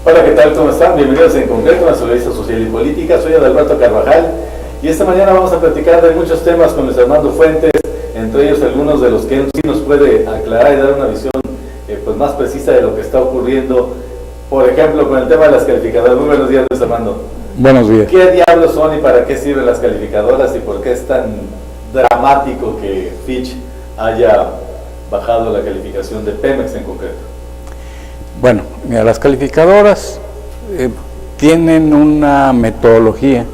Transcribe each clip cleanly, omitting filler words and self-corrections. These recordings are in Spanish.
Hola, ¿qué tal? ¿Cómo están? Bienvenidos en concreto a la Solidaridad Social y Política. Soy Adalberto Carvajal y esta mañana vamos a platicar de muchos temas con Luis Armando Fuentes, entre ellos algunos de los que él sí nos puede aclarar y dar una visión pues más precisa de lo que está ocurriendo. Por ejemplo, con el tema de las calificadoras. Muy buenos días, Luis Armando. Buenos días. ¿Qué diablos son y para qué sirven las calificadoras y por qué es tan dramático que Fitch haya bajado la calificación de Pemex en concreto? Bueno, mira, las calificadoras tienen una metodología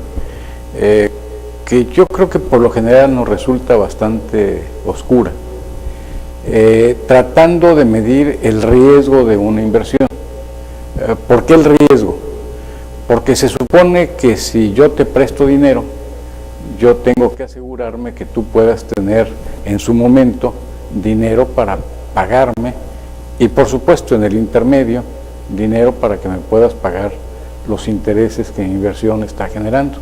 que yo creo que por lo general nos resulta bastante oscura, tratando de medir el riesgo de una inversión. ¿Por qué el riesgo? Porque se supone que si yo te presto dinero, yo tengo que asegurarme que tú puedas tener en su momento dinero para pagarme y por supuesto en el intermedio dinero para que me puedas pagar los intereses que mi inversión está generando.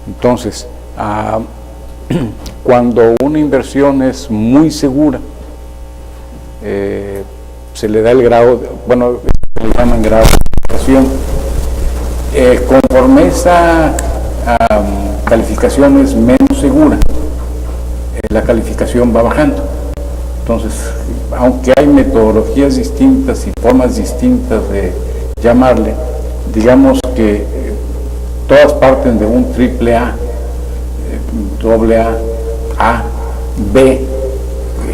Entonces, cuando una inversión es muy segura, se le da el grado, bueno, se le llaman grado de calificación. Conforme esa calificación es menos segura, la calificación va bajando. Entonces, aunque hay metodologías distintas y formas distintas de llamarle, digamos que todas parten de un triple A, doble A, B,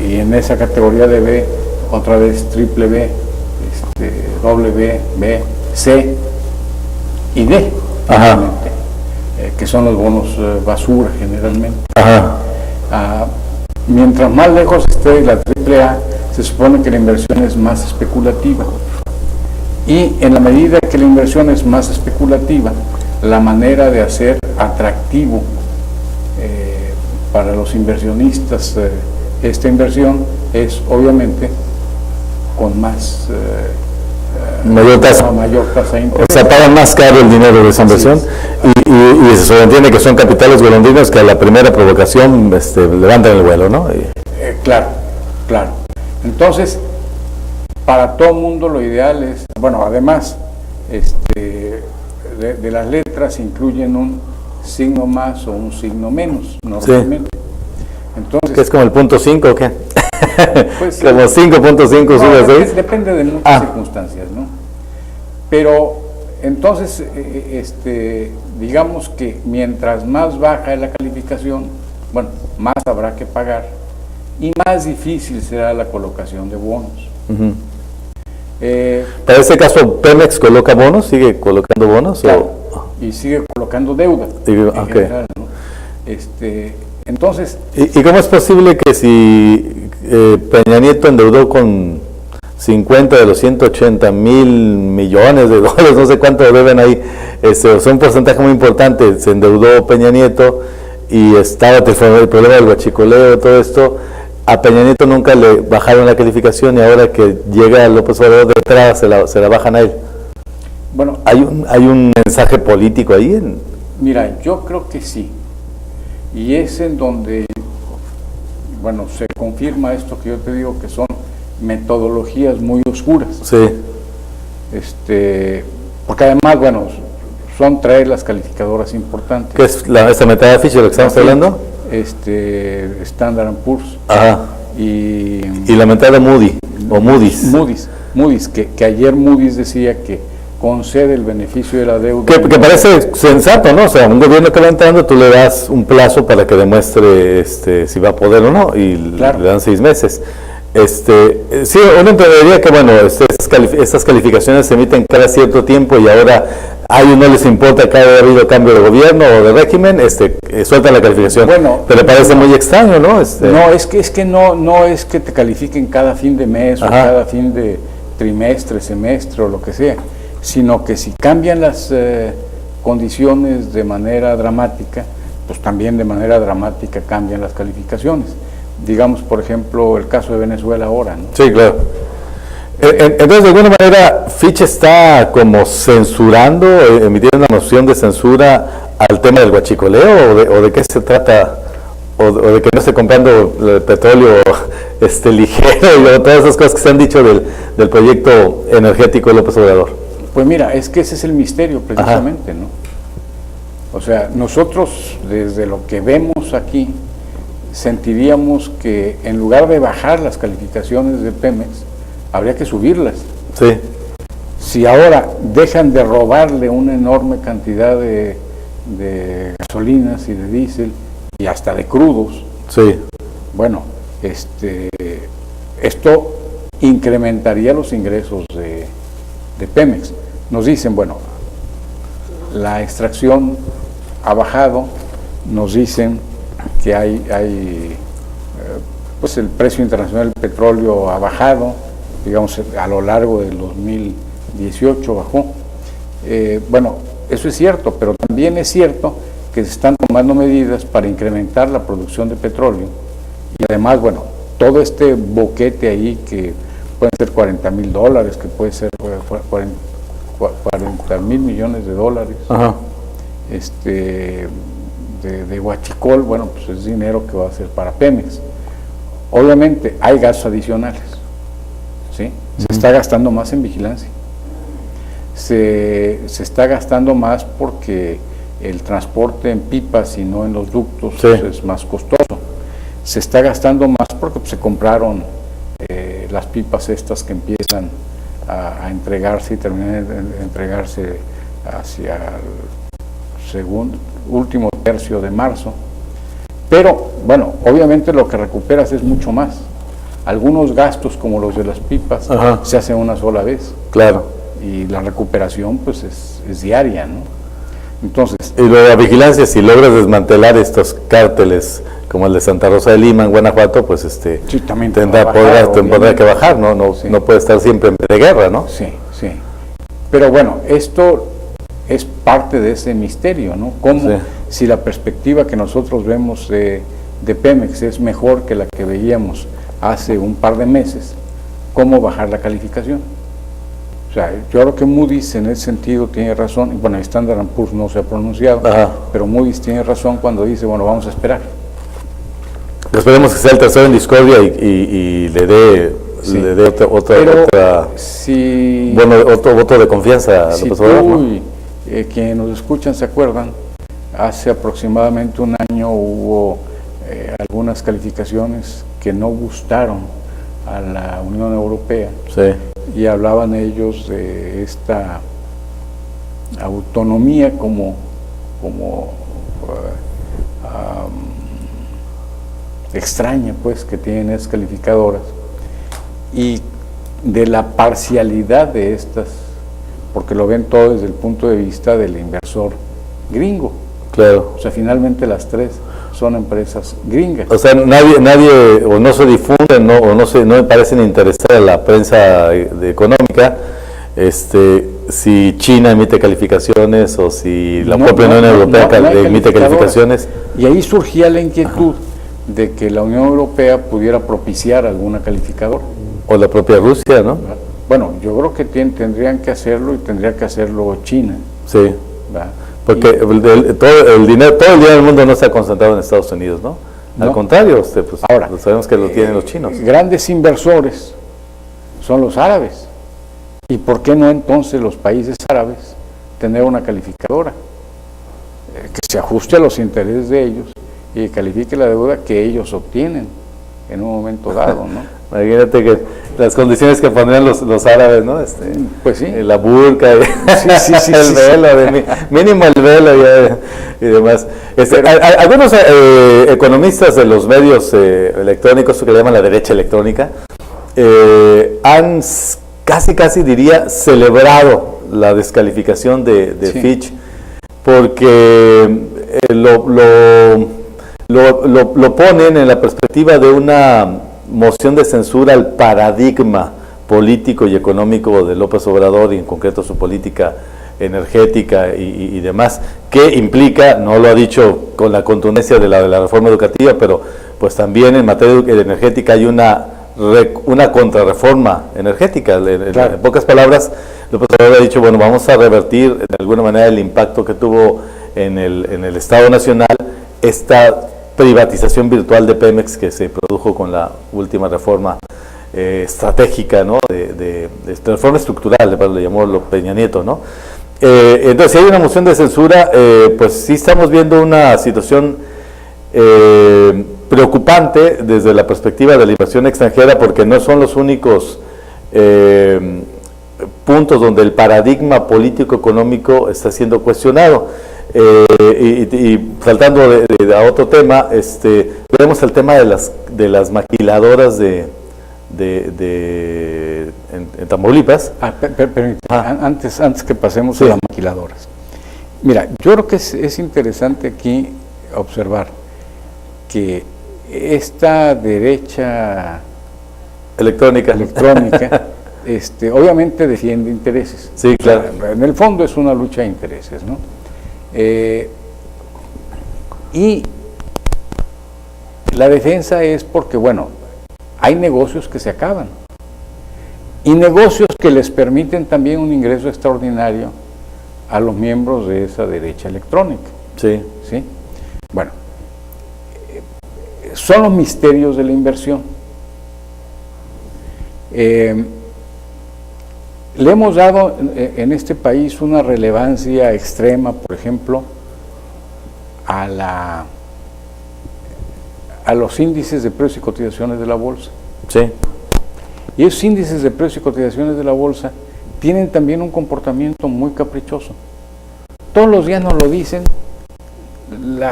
y en esa categoría de B, otra vez triple B, doble B, B, C y D, que son los bonos basura generalmente. Mientras más lejos esté la AAA, se supone que la inversión es más especulativa. Y en la medida que la inversión es más especulativa, la manera de hacer atractivo para los inversionistas esta inversión es obviamente con más mayor tasa de interés. O sea, pagan más caro el dinero de esa inversión y se sobreentiende que son capitales golondrinos que a la primera provocación levantan el vuelo, ¿no? Claro. Entonces, para todo mundo lo ideal es, bueno, además de las letras incluyen un signo más o un signo menos, normalmente. Sí. Entonces, ¿qué es como el punto 5 o qué? Pues, como 5.5 sube a 6. Depende de muchas circunstancias, ¿no? Pero entonces, digamos que mientras más baja es la calificación, bueno, más habrá que pagar y más difícil será la colocación de bonos. Para este caso, Pemex coloca bonos, sigue colocando bonos. Claro, y sigue colocando deuda en general, ¿no? Entonces, ¿Y cómo es posible que si Peña Nieto endeudó con 50 de los 180 mil millones de dólares, no sé cuánto deben ahí, son un porcentaje muy importante, se endeudó Peña Nieto y estaba el problema del huachicoleo, todo esto, a Peña Nieto nunca le bajaron la calificación y ahora que llega López Obrador de entrada se la bajan a él? Bueno, ¿Hay un mensaje político ahí? Mira, yo creo que sí. Y es en donde, bueno, se confirma esto que yo te digo, que son metodologías muy oscuras. Sí. Porque además, bueno, son tres las calificadoras importantes. ¿Qué es esta metodología de Fitch de lo que estamos hablando? Standard & Poor's. Ajá. Y la metodología Moody, o Moody's. Moody's, que ayer Moody's decía que concede el beneficio de la deuda. Que parece sensato, ¿no? O sea, un gobierno que va entrando, tú le das un plazo para que demuestre si va a poder o no, y claro, le dan 6 meses. Sí, uno entendería que, bueno, estas calificaciones se emiten cada cierto tiempo y ahora a ellos no les importa que haya habido cambio de gobierno o de régimen, sueltan la calificación. Bueno, pero le parece muy extraño, ¿no? No, es que no es que te califiquen cada fin de mes o cada fin de trimestre, semestre o lo que sea, sino que si cambian las condiciones de manera dramática, pues también de manera dramática cambian las calificaciones. Digamos, por ejemplo, el caso de Venezuela ahora, ¿no? Sí, claro. Entonces, de alguna manera, Fitch está como censurando, emitiendo una moción de censura al tema del huachicoleo, o de qué se trata, o de que no esté comprando el petróleo ligero, y todas esas cosas que se han dicho del proyecto energético de López Obrador. Pues mira, es que ese es el misterio precisamente, ¿no? O sea, nosotros desde lo que vemos aquí sentiríamos que en lugar de bajar las calificaciones de Pemex, habría que subirlas. Sí. Si ahora dejan de robarle una enorme cantidad de gasolinas y de diésel y hasta de crudos, Sí. bueno, esto incrementaría los ingresos de Pemex. Nos dicen, bueno, la extracción ha bajado, nos dicen que pues el precio internacional del petróleo ha bajado, digamos, a lo largo del 2018 bajó. Bueno, eso es cierto, pero también es cierto que se están tomando medidas para incrementar la producción de petróleo y además, bueno, todo este boquete ahí que pueden ser $40,000, que puede ser 40,000 millones de dólares, Ajá. de huachicol, bueno, pues es dinero que va a ser para Pemex. Obviamente hay gastos adicionales, ¿sí? Se está gastando más en vigilancia, se está gastando más porque el transporte en pipas y no en los ductos Sí. es más costoso, se está gastando más porque pues, se compraron las pipas estas que empiezan a entregarse y terminan de entregarse hacia el último tercio de marzo. Pero, bueno, obviamente lo que recuperas es mucho más. Algunos gastos, como los de las pipas, Ajá. se hacen una sola vez. Claro. Y la recuperación, pues, es diaria, ¿no? Entonces, Y lo de la vigilancia, si logras desmantelar estos cárteles como el de Santa Rosa de Lima en Guanajuato, pues sí, también tendrá que bajar, ¿no? Sí. No puede estar siempre en de guerra, ¿no? sí, sí. Pero bueno, esto es parte de ese misterio, ¿no? Cómo, Sí. si la perspectiva que nosotros vemos de Pemex es mejor que la que veíamos hace un par de meses, ¿cómo bajar la calificación? O sea, yo creo que Moody's en ese sentido tiene razón, y bueno, Standard & Poor's no se ha pronunciado, Ajá. pero Moody's tiene razón cuando dice, bueno, vamos a esperar. Esperemos que sea el tercero en discordia y le dé Sí. otro Si, voto de confianza a si López tú Obrador, ¿no? y quienes nos escuchan se acuerdan, hace aproximadamente un año hubo algunas calificaciones que no gustaron a la Unión Europea Sí. y hablaban ellos de esta autonomía como extraña, pues, que tienen esas calificadoras y de la parcialidad de estas, porque lo ven todo desde el punto de vista del inversor gringo. Claro. O sea, finalmente las tres son empresas gringas. O sea, nadie o no se difunde, no, o no me parecen interesar a la prensa económica, si China emite calificaciones o si la propia Unión Europea emite calificaciones. Y ahí surgía la inquietud de que la Unión Europea pudiera propiciar alguna calificadora. O la propia Rusia, ¿no? Bueno, yo creo que tendrían que hacerlo y tendría que hacerlo China, Sí. ¿verdad? Porque todo el dinero del mundo no está concentrado en Estados Unidos, ¿no? Al No. contrario, pues, Ahora, sabemos que lo tienen los chinos. Grandes inversores son los árabes. ¿Y por qué no entonces los países árabes tener una calificadora que se ajuste a los intereses de ellos y que califique la deuda que ellos obtienen en un momento dado, ¿no? Imagínate que las condiciones que pondrían los árabes, ¿no? Pues sí. La burka, Sí, el velo, mínimo el velo y demás. Algunos economistas de los medios electrónicos, que le llaman la derecha electrónica, han casi diría celebrado la descalificación de Sí. Fitch, porque lo ponen en la perspectiva de una moción de censura al paradigma político y económico de López Obrador y en concreto su política energética y demás, que implica, no lo ha dicho con la contundencia de la reforma educativa, pero pues también en materia energética hay una contrarreforma energética. Claro. En pocas palabras, López Obrador ha dicho, bueno, vamos a revertir de alguna manera el impacto que tuvo en el Estado Nacional esta privatización virtual de Pemex que se produjo con la última reforma estratégica, ¿no? de reforma estructural, le llamó Peña Nieto, ¿no? Entonces, si hay una moción de censura, pues sí estamos viendo una situación preocupante desde la perspectiva de la inversión extranjera, porque no son los únicos puntos donde el paradigma político-económico está siendo cuestionado. Y saltando a otro tema, vemos el tema de las maquiladoras en Tamaulipas. Antes que pasemos a las maquiladoras. Mira, yo creo que es interesante aquí observar que esta derecha electrónica obviamente defiende intereses. Sí, claro. O sea, en el fondo es una lucha de intereses, ¿no? Y la defensa es porque, bueno, hay negocios que se acaban y negocios que les permiten también un ingreso extraordinario a los miembros de esa derecha electrónica. Sí. ¿Sí? Bueno, son los misterios de la inversión. Le hemos dado en este país una relevancia extrema, por ejemplo, a los índices de precios y cotizaciones de la bolsa. Sí. Y esos índices de precios y cotizaciones de la bolsa tienen también un comportamiento muy caprichoso. Todos los días nos lo dicen,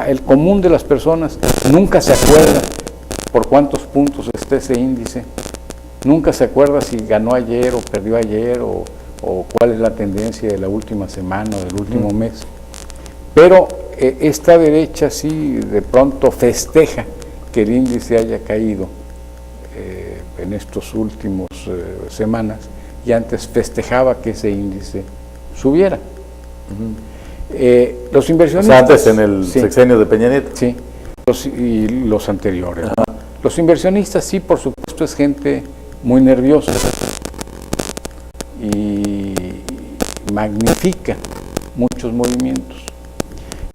el común de las personas nunca se acuerda por cuántos puntos está ese índice, nunca se acuerda si ganó ayer o perdió ayer o cuál es la tendencia de la última semana o del último mes. Pero esta derecha sí de pronto festeja que el índice haya caído en estos últimos semanas, y antes festejaba que ese índice subiera. Los inversionistas... O sea, antes en el sexenio de Peña Nieto. Sí, y los anteriores, ¿no? Los inversionistas sí, por supuesto, es gente muy nerviosa y magnifica muchos movimientos.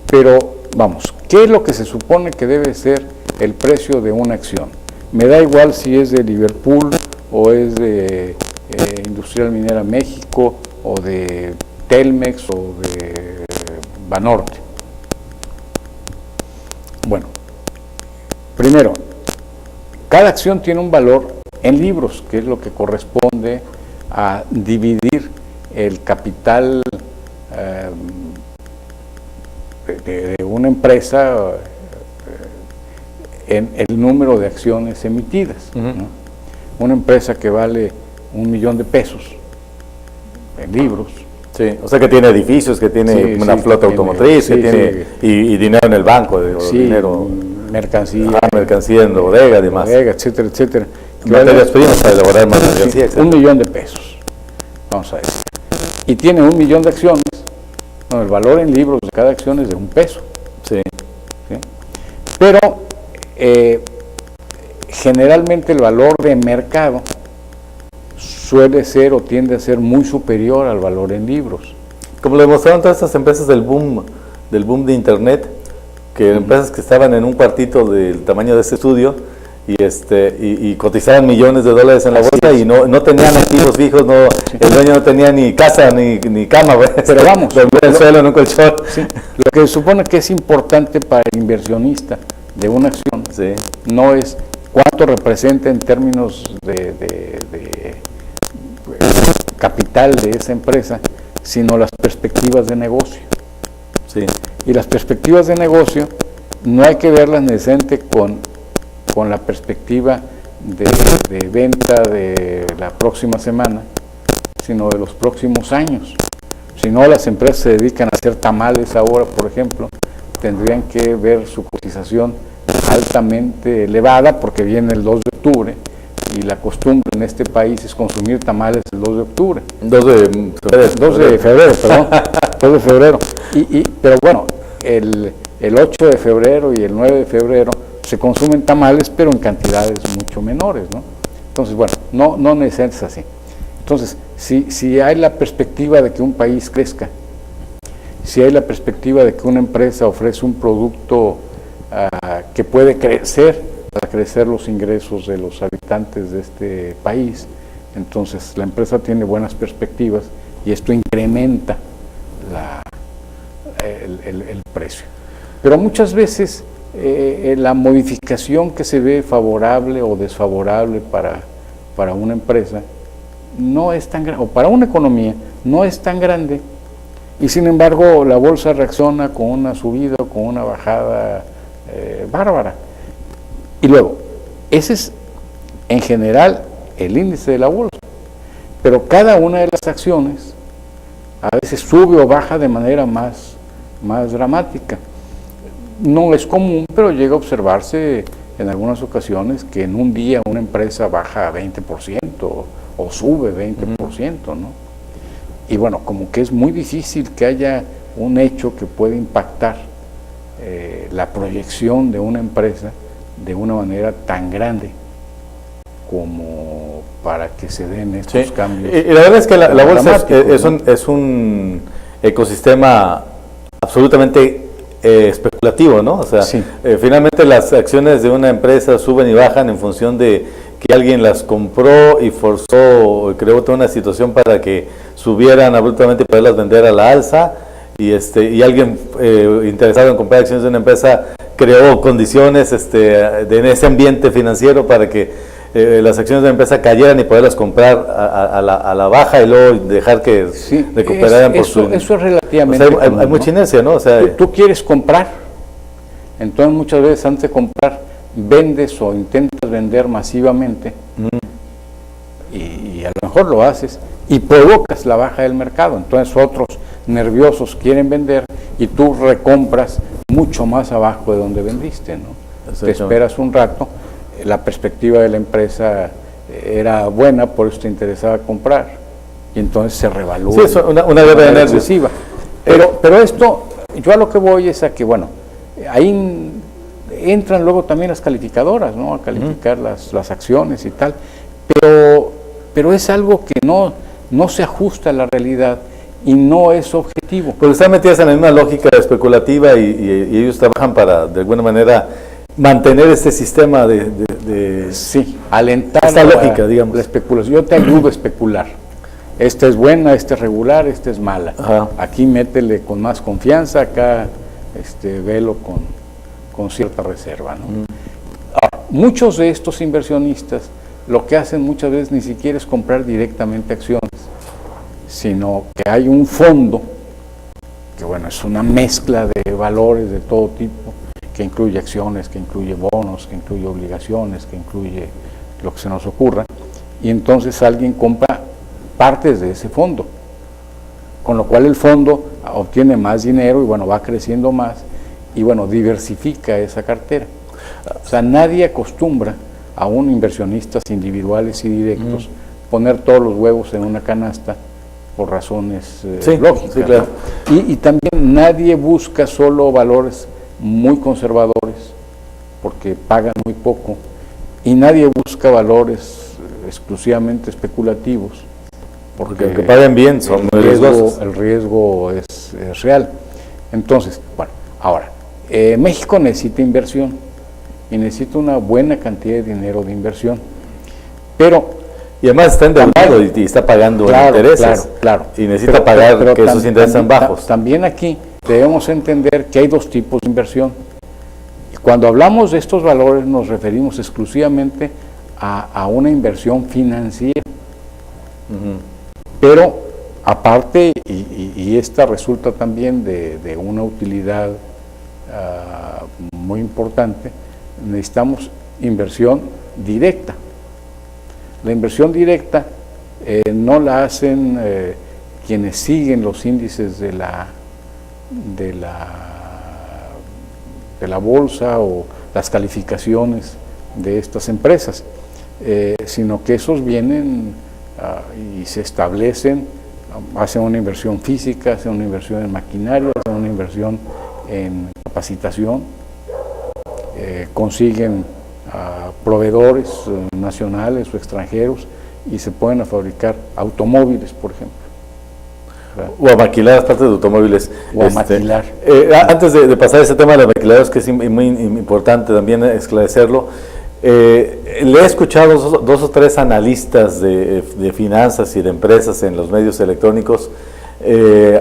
Pero, vamos, ¿qué es lo que se supone que debe ser el precio de una acción? Me da igual si es de Liverpool o es de Industrial Minera México o de Telmex o de Banorte. Bueno, primero, cada acción tiene un valor en libros, que es lo que corresponde a dividir el capital de una empresa en el número de acciones emitidas, ¿no? Una empresa que vale $1,000,000 de pesos en libros. Sí, o sea que tiene edificios, que tiene una flota automotriz, que tiene y dinero en el banco, dinero, mercancía, mercancía en bodega y demás. Bodega, etcétera, etcétera. Materias primas para elaborar más mercancía, etcétera. $1,000,000 de pesos, vamos a ver. Y tiene 1,000,000 de acciones. No, el valor en libros de cada acción es de $1. Sí. ¿Sí? Pero generalmente el valor de mercado suele ser o tiende a ser muy superior al valor en libros. Como lo demostraron todas estas empresas del boom de internet, que empresas que estaban en un cuartito del tamaño de este estudio y cotizaban $millones en la bolsa y no tenían activos fijos, el dueño no tenía ni casa ni cama, pero vamos, dormía en el suelo en un colchón. Sí, lo que se supone que es importante para el inversionista de una acción no es cuánto representa en términos de capital de esa empresa, sino las perspectivas de negocio. Sí. Y las perspectivas de negocio no hay que verlas necesariamente con la perspectiva de venta de la próxima semana, sino de los próximos años. Si no, las empresas se dedican a hacer tamales ahora, por ejemplo, tendrían que ver su cotización altamente elevada porque viene el 2 de octubre y la costumbre en este país es consumir tamales el 2 de octubre. 2 de febrero, perdón. 2 de febrero. Pero bueno, el 8 de febrero y el 9 de febrero se consumen tamales, pero en cantidades mucho menores, ¿no? Entonces, bueno, no necesariamente es así. Entonces, si hay la perspectiva de que un país crezca, si hay la perspectiva de que una empresa ofrece un producto que puede crecer para crecer los ingresos de los habitantes de este país. Entonces la empresa tiene buenas perspectivas y esto incrementa el precio. Pero muchas veces la modificación que se ve favorable o desfavorable para una empresa no es tan grande, o para una economía no es tan grande, y sin embargo la bolsa reacciona con una subida o con una bajada bárbara. Y luego, ese es en general el índice de la bolsa, pero cada una de las acciones a veces sube o baja de manera más dramática. No es común, pero llega a observarse en algunas ocasiones que en un día una empresa baja 20% o sube 20%, ¿no? Y bueno, como que es muy difícil que haya un hecho que pueda impactar la proyección de una empresa de una manera tan grande como para que se den estos cambios. Y la verdad es que la bolsa es un ecosistema absolutamente especulativo, ¿no? O sea, finalmente las acciones de una empresa suben y bajan en función de que alguien las compró y forzó, creó toda una situación para que subieran abruptamente y poderlas vender a la alza, y alguien interesado en comprar acciones de una empresa creó condiciones en ese ambiente financiero para que las acciones de la empresa cayeran y poderlas comprar a la baja y luego dejar que recuperaran por su... Eso es relativamente hay mucha inercia, ¿no? O sea, tú quieres comprar, entonces muchas veces antes de comprar vendes o intentas vender masivamente y a lo mejor lo haces y provocas la baja del mercado, entonces otros nerviosos quieren vender y tú recompras mucho más abajo de donde vendiste, ¿no? Te esperas un rato, la perspectiva de la empresa era buena, por eso te interesaba comprar, y entonces se revalúa. Sí, es una guerra de nervios. Pero esto, yo a lo que voy es a que, bueno, ahí entran luego también las calificadoras, ¿no? A calificar las acciones y tal, pero es algo que no se ajusta a la realidad y no es objetivo. Porque están metidas en la misma lógica especulativa y ellos trabajan para, de alguna manera, mantener este sistema alentar esta lógica, digamos. La especulación. Yo te ayudo a especular. Esta es buena, esta es regular, esta es mala. Ajá. Aquí métele con más confianza, acá velo con cierta reserva, ¿no? Ahora, muchos de estos inversionistas lo que hacen muchas veces ni siquiera es comprar directamente acciones, sino que hay un fondo que, bueno, es una mezcla de valores de todo tipo, que incluye acciones, que incluye bonos, que incluye obligaciones, que incluye lo que se nos ocurra, y entonces alguien compra partes de ese fondo, con lo cual el fondo obtiene más dinero y, bueno, va creciendo más y, bueno, diversifica esa cartera. O sea, nadie acostumbra a un inversionistas individuales y directos poner todos los huevos en una canasta por razones lógicas. Sí, claro. ¿No? Y también nadie busca solo valores muy conservadores porque pagan muy poco, y nadie busca valores exclusivamente especulativos porque que paguen bien son muy riesgosos. El riesgo es real. Entonces, bueno, ahora, México necesita inversión y necesita una buena cantidad de dinero de inversión, pero... Y además está endeudado y está pagando intereses. Claro. Y necesita pagar que esos intereses sean bajos. También aquí debemos entender que hay dos tipos de inversión. Y cuando hablamos de estos valores nos referimos exclusivamente a una inversión financiera. Pero aparte, y esta resulta también de una utilidad muy importante, necesitamos inversión directa. La inversión directa no la hacen quienes siguen los índices de la bolsa o las calificaciones de estas empresas, sino que esos vienen y se establecen, hacen una inversión física, hacen una inversión en maquinaria, hacen una inversión en capacitación, consiguen proveedores nacionales o extranjeros y se pueden fabricar automóviles, por ejemplo. O a maquilar las partes de automóviles. O a maquilar. Antes de pasar a ese tema de los maquiladores, que es muy importante también esclarecerlo, Le he escuchado dos o tres analistas de finanzas y de empresas en los medios electrónicos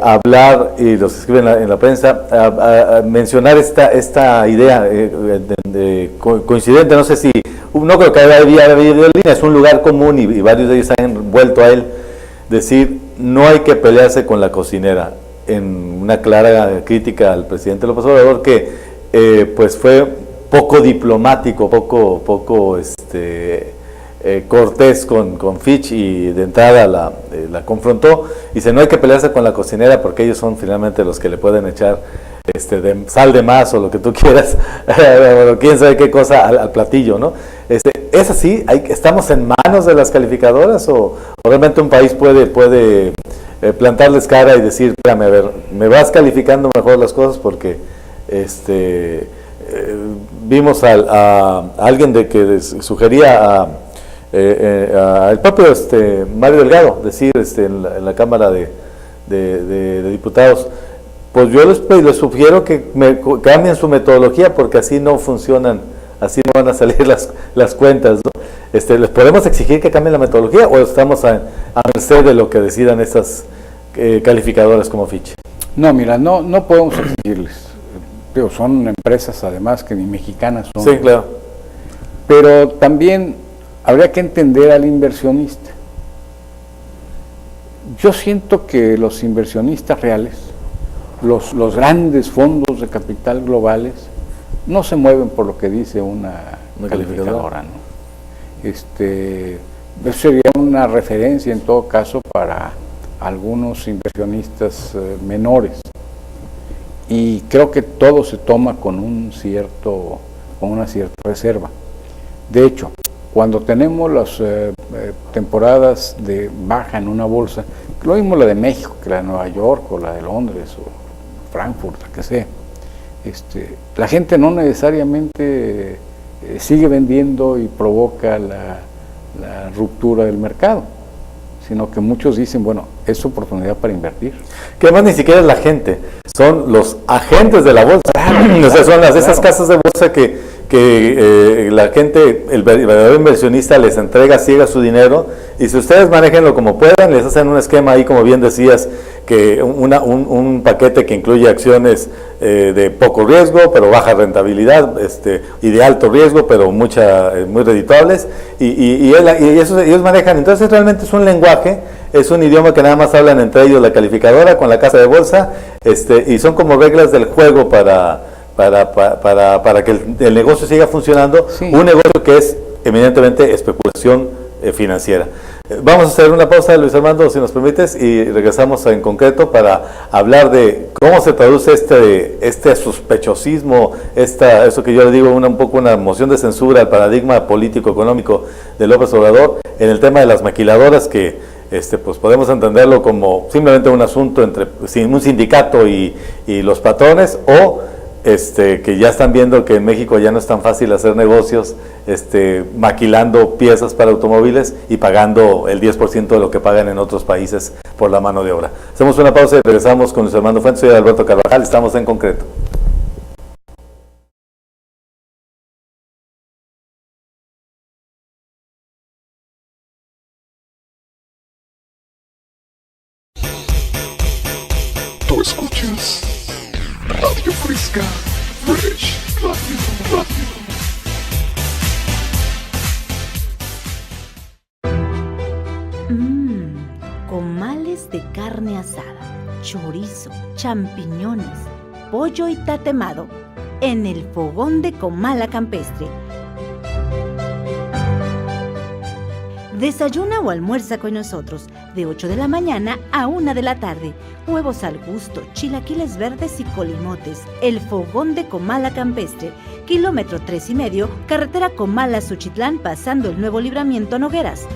hablar, y los que escriben en la prensa, a mencionar esta idea coincidente, no sé si, no creo que haya habido línea, es un lugar común y varios de ellos han vuelto a él, decir, no hay que pelearse con la cocinera, en una clara crítica al presidente López Obrador, que pues fue poco diplomático, poco cortés con Fitch, y de entrada la confrontó. Dice, no hay que pelearse con la cocinera porque ellos son finalmente los que le pueden echar sal de más o lo que tú quieras, o quién sabe qué cosa al platillo, ¿no? ¿Es así? ¿Estamos en manos de las calificadoras o realmente un país puede plantarles cara y decir, espérame, a ver, me vas calificando mejor las cosas porque vimos a alguien que sugería al propio Mario Delgado decir en la Cámara de Diputados, pues yo les sugiero que cambien su metodología porque así no funcionan, así no van a salir las cuentas, ¿no? ¿Les podemos exigir que cambien la metodología o estamos a merced de lo que decidan estas calificadoras como Fitch? No, mira, no podemos exigirles. Pero son empresas además que ni mexicanas son. Sí, claro. Pero también habría que entender al inversionista. Yo siento que los inversionistas reales, los grandes fondos de capital globales, no se mueven por lo que dice una calificadora, ¿no? Eso sería una referencia en todo caso para algunos inversionistas menores. Y creo que todo se toma con una cierta reserva. De hecho, cuando tenemos las temporadas de baja en una bolsa, lo mismo la de México que la de Nueva York o la de Londres o Frankfurt, la que sea, la gente no necesariamente sigue vendiendo y provoca la ruptura del mercado, sino que muchos dicen, bueno, es oportunidad para invertir. Que además ni siquiera es la gente, son los agentes de la bolsa. O sea, son esas casas de bolsa que la gente, el verdadero inversionista les entrega ciega su dinero, y si ustedes manéjenlo como puedan, les hacen un esquema ahí, como bien decías, que un paquete que incluye acciones de poco riesgo, pero baja rentabilidad, y de alto riesgo, pero muy redituables, y ellos manejan. Entonces realmente es un lenguaje, es un idioma que nada más hablan entre ellos la calificadora con la casa de bolsa, y son como reglas del juego para que el negocio siga funcionando, sí. Un negocio que es eminentemente especulación financiera. Vamos a hacer una pausa, Luis Armando, si nos permites, y regresamos en concreto para hablar de cómo se traduce este sospechosismo, eso que yo le digo, un poco una moción de censura al paradigma político-económico de López Obrador, en el tema de las maquiladoras, que pues podemos entenderlo como simplemente un asunto entre un sindicato y los patrones, o que ya están viendo que en México ya no es tan fácil hacer negocios maquilando piezas para automóviles y pagando el 10% de lo que pagan en otros países por la mano de obra. Hacemos una pausa y regresamos con Luis Armando Fuentes. Soy Alberto Carvajal, estamos en concreto. Tú escuchas Radio Fresca, Fresh Radio. Comales de carne asada, chorizo, champiñones, pollo y tatemado en el fogón de Comala Campestre. Desayuna o almuerza con nosotros de 8 de la mañana a 1 de la tarde. Huevos al gusto, chilaquiles verdes y colimotes. El fogón de Comala Campestre, kilómetro 3,5, carretera Comala-Suchitlán, pasando el nuevo libramiento Nogueras.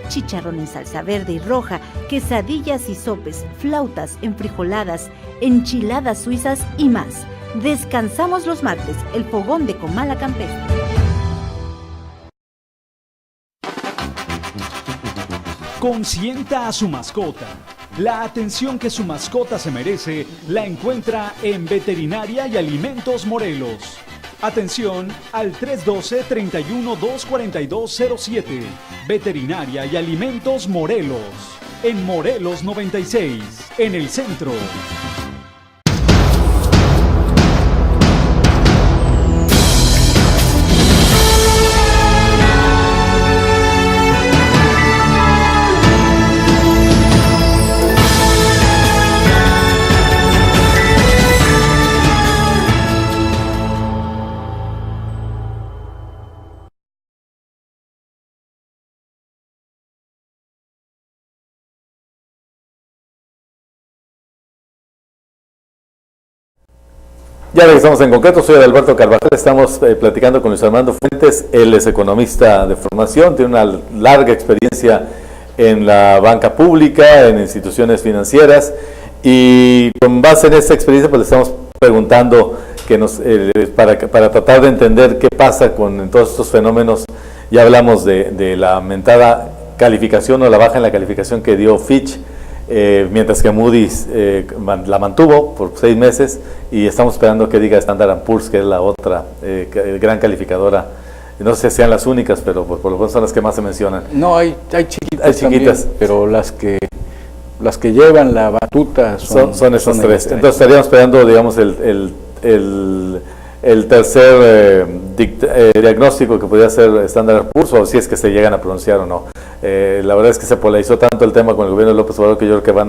Chicharrón en salsa verde y roja, quesadillas y sopes, flautas, enfrijoladas, enchiladas suizas y más. Descansamos los martes, el fogón de Comala Campestre. Consienta a su mascota. La atención que su mascota se merece la encuentra en Veterinaria y Alimentos Morelos. Atención al 312-312-4207. Veterinaria y Alimentos Morelos. En Morelos 96, en el centro. Ya regresamos en concreto, soy Adalberto Carvajal, estamos platicando con Luis Armando Fuentes, él es economista de formación, tiene una larga experiencia en la banca pública, en instituciones financieras, y con base en esta experiencia pues le estamos preguntando para tratar de entender qué pasa con todos estos fenómenos. Ya hablamos de la aumentada calificación o la baja en la calificación que dio Fitch, mientras que Moody's la mantuvo por 6 meses, y estamos esperando que diga Standard & Poor's, que es la otra gran calificadora. No sé si sean las únicas, pero por lo menos son las que más se mencionan. No, hay chiquitas, Hay chiquitas. también, pero las que llevan la batuta son esas tres. ellas. Entonces estaríamos esperando, digamos, el tercer diagnóstico que podría ser Standard & Poor's, o si es que se llegan a pronunciar o no. La verdad es que se polarizó tanto el tema con el gobierno de López Obrador que yo creo que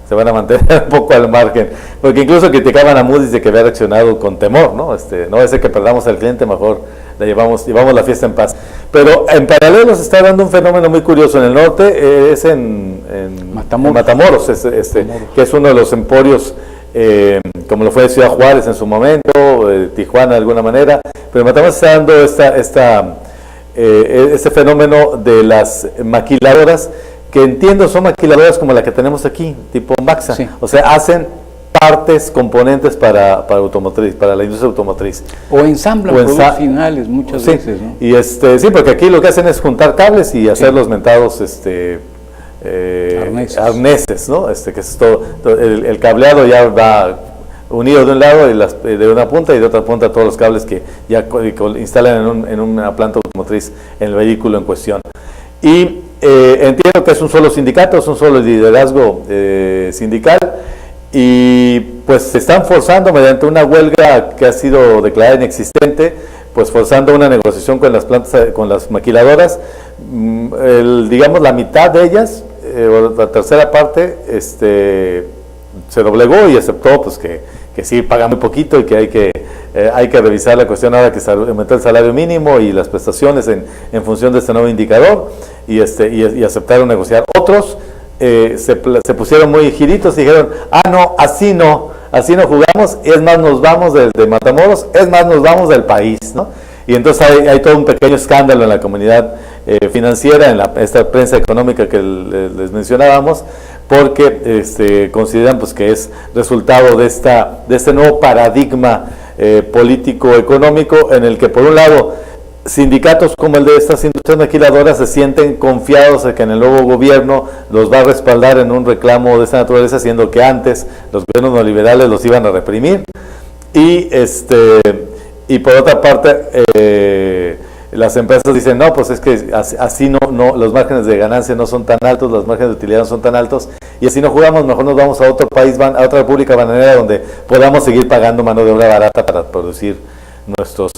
se van a mantener un poco al margen, porque incluso criticaban a Moody's de que había reaccionado con temor, ¿no? No es que perdamos al cliente, mejor llevamos la fiesta en paz. Pero en paralelo se está dando un fenómeno muy curioso en el norte, es en Matamoros, que es uno de los emporios, como lo fue Ciudad Juárez en su momento, Tijuana de alguna manera, pero en Matamoros se está dando este fenómeno de las maquiladoras, que entiendo son maquiladoras como la que tenemos aquí, tipo Maxa, sí. O sea, hacen partes, componentes para automotriz, para la industria automotriz. O ensamblan productos finales muchas veces, ¿no? Y sí, porque aquí lo que hacen es juntar cables y hacer los mentados arneses, ¿no? Que es todo el cableado ya va unido de un lado y de una punta, y de otra punta todos los cables que ya instalan en una planta automotriz en el vehículo en cuestión. Y entiendo que es un solo sindicato, es un solo liderazgo sindical, y pues se están forzando mediante una huelga que ha sido declarada inexistente, pues forzando una negociación con las plantas, con las maquiladoras. Digamos la mitad de ellas, o la tercera parte, se doblegó y aceptó pues que sí paga muy poquito y que hay que revisar la cuestión ahora que se aumentó el salario mínimo y las prestaciones en función de este nuevo indicador, y aceptaron negociar. Otros se pusieron muy giritos y dijeron, no, así no jugamos, es más nos vamos de Matamoros, es más nos vamos del país, ¿no? Y entonces hay todo un pequeño escándalo en la comunidad financiera, en esta prensa económica que les mencionábamos, porque consideran pues que es resultado de este nuevo paradigma político-económico, en el que por un lado sindicatos como el de estas industrias maquiladoras se sienten confiados de que en el nuevo gobierno los va a respaldar en un reclamo de esta naturaleza, siendo que antes los gobiernos neoliberales los iban a reprimir, y por otra parte las empresas dicen, no, pues es que así no, los márgenes de ganancia no son tan altos, los márgenes de utilidad no son tan altos, y así no jugamos, mejor nos vamos a otro país, a otra república bananera donde podamos seguir pagando mano de obra barata para producir nuestros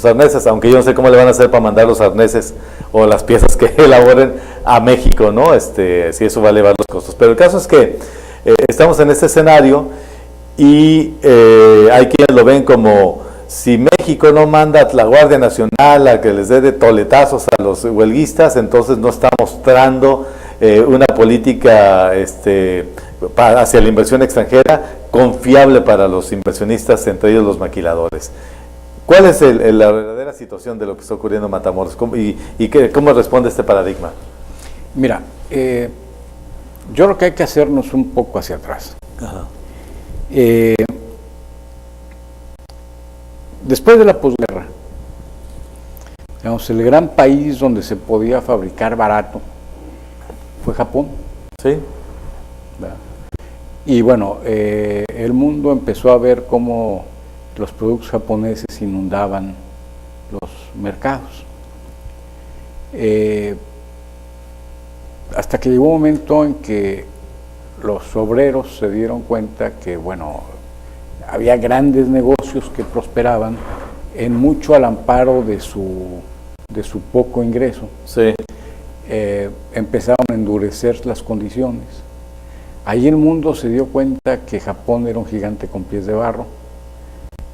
arneses, aunque yo no sé cómo le van a hacer para mandar los arneses o las piezas que elaboren a México, ¿no? Si eso va a elevar los costos. Pero el caso es que estamos en este escenario, y hay quienes lo ven como, si México no manda a la Guardia Nacional a que les dé de toletazos a los huelguistas, entonces no está mostrando una política hacia la inversión extranjera confiable para los inversionistas, entre ellos los maquiladores. ¿Cuál es la verdadera situación de lo que está ocurriendo en Matamoros? ¿Cómo responde este paradigma? Mira, yo creo que hay que hacernos un poco hacia atrás. Ajá. Después de la posguerra, digamos, el gran país donde se podía fabricar barato fue Japón. Sí. ¿Verdad? Y bueno, el mundo empezó a ver cómo los productos japoneses inundaban los mercados. Hasta que llegó un momento en que los obreros se dieron cuenta que, bueno, había grandes negocios que prosperaban en mucho al amparo de su poco ingreso. Sí. Empezaron a endurecer las condiciones. Ahí el mundo se dio cuenta que Japón era un gigante con pies de barro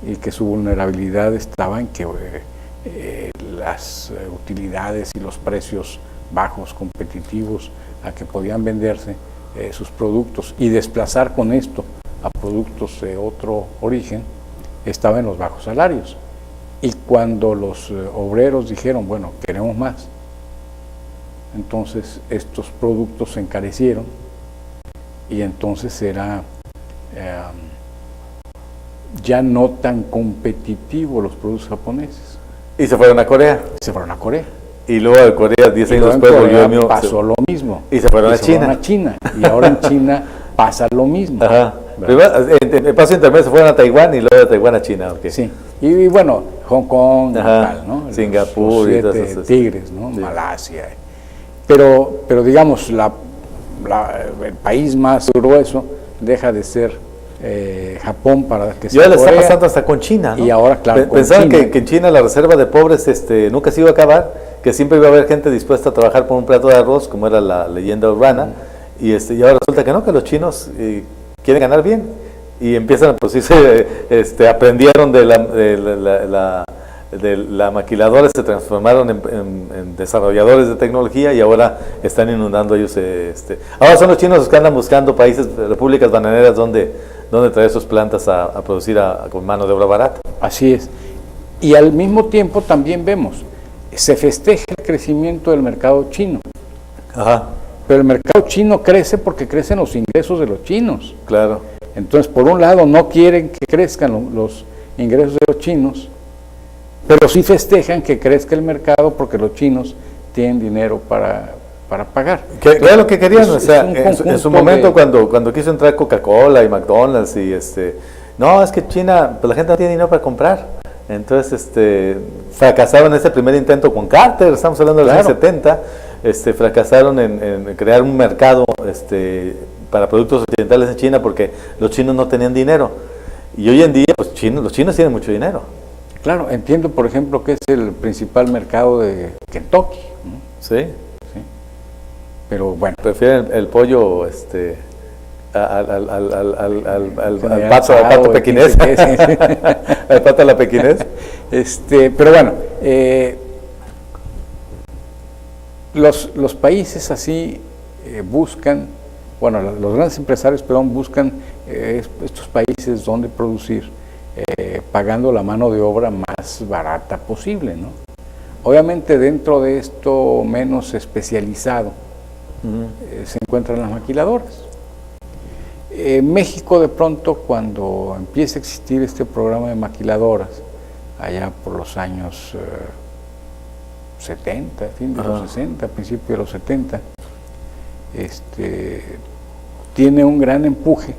y que su vulnerabilidad estaba en que las utilidades y los precios bajos, competitivos, a que podían venderse sus productos y desplazar con esto a productos de otro origen, estaba en los bajos salarios. Y cuando los obreros dijeron, bueno, queremos más, entonces estos productos se encarecieron y entonces era ya no tan competitivo los productos japoneses. Y se fueron a Corea. Se fueron a Corea. Y luego de Corea, 10 años después, volvió el mío. Pasó lo mismo. Y se fueron a China. Y ahora en China pasa lo mismo. Ajá. Primero, en paso intermedio se fueron a Taiwán y luego de Taiwán a China. Okay. Sí. Y bueno, Hong Kong, ajá, tal, ¿no? Singapur, los 7 tigres, ¿no? Sí. Malasia. Pero digamos, el país más grueso deja de ser Japón para que sea Corea. Ya le está pasando hasta con China, ¿no? Y ahora, claro, pensaban que en China la reserva de pobres nunca se iba a acabar, que siempre iba a haber gente dispuesta a trabajar por un plato de arroz, como era la leyenda urbana, y ahora resulta que no, que los chinos quieren ganar bien y empiezan a producirse, aprendieron de la maquiladora, se transformaron en desarrolladores de tecnología y ahora están inundando ellos. Ahora son los chinos los que andan buscando países, repúblicas bananeras donde traer sus plantas a producir con mano de obra barata. Así es. Y al mismo tiempo también vemos, se festeja el crecimiento del mercado chino. Ajá. Pero el mercado chino crece porque crecen los ingresos de los chinos. Claro. Entonces, por un lado, no quieren que crezcan los ingresos de los chinos, pero sí festejan que crezca el mercado porque los chinos tienen dinero para pagar. ¿Qué es lo que querían? O sea, en su momento cuando quiso entrar Coca-Cola y McDonald's y no, es que China, pues la gente no tiene dinero para comprar. Entonces, fracasaron en ese primer intento con Carter, estamos hablando de los años 70, fracasaron en crear un mercado para productos occidentales en China porque los chinos no tenían dinero. Y hoy en día, pues los chinos tienen mucho dinero. Claro, entiendo, por ejemplo, que es el principal mercado de Kentucky, ¿no? Sí. Pero bueno. Prefieren el pollo al pato pequinés. Al pato a la pequinés. Pero bueno, los países así buscan, bueno, los grandes empresarios, buscan estos países donde producir, pagando la mano de obra más barata posible, ¿no? Obviamente dentro de esto menos especializado, se encuentran las maquiladoras. México, de pronto, cuando empieza a existir este programa de maquiladoras, allá por los años 70, fin de los 60, principio de los 70, tiene un gran empuje,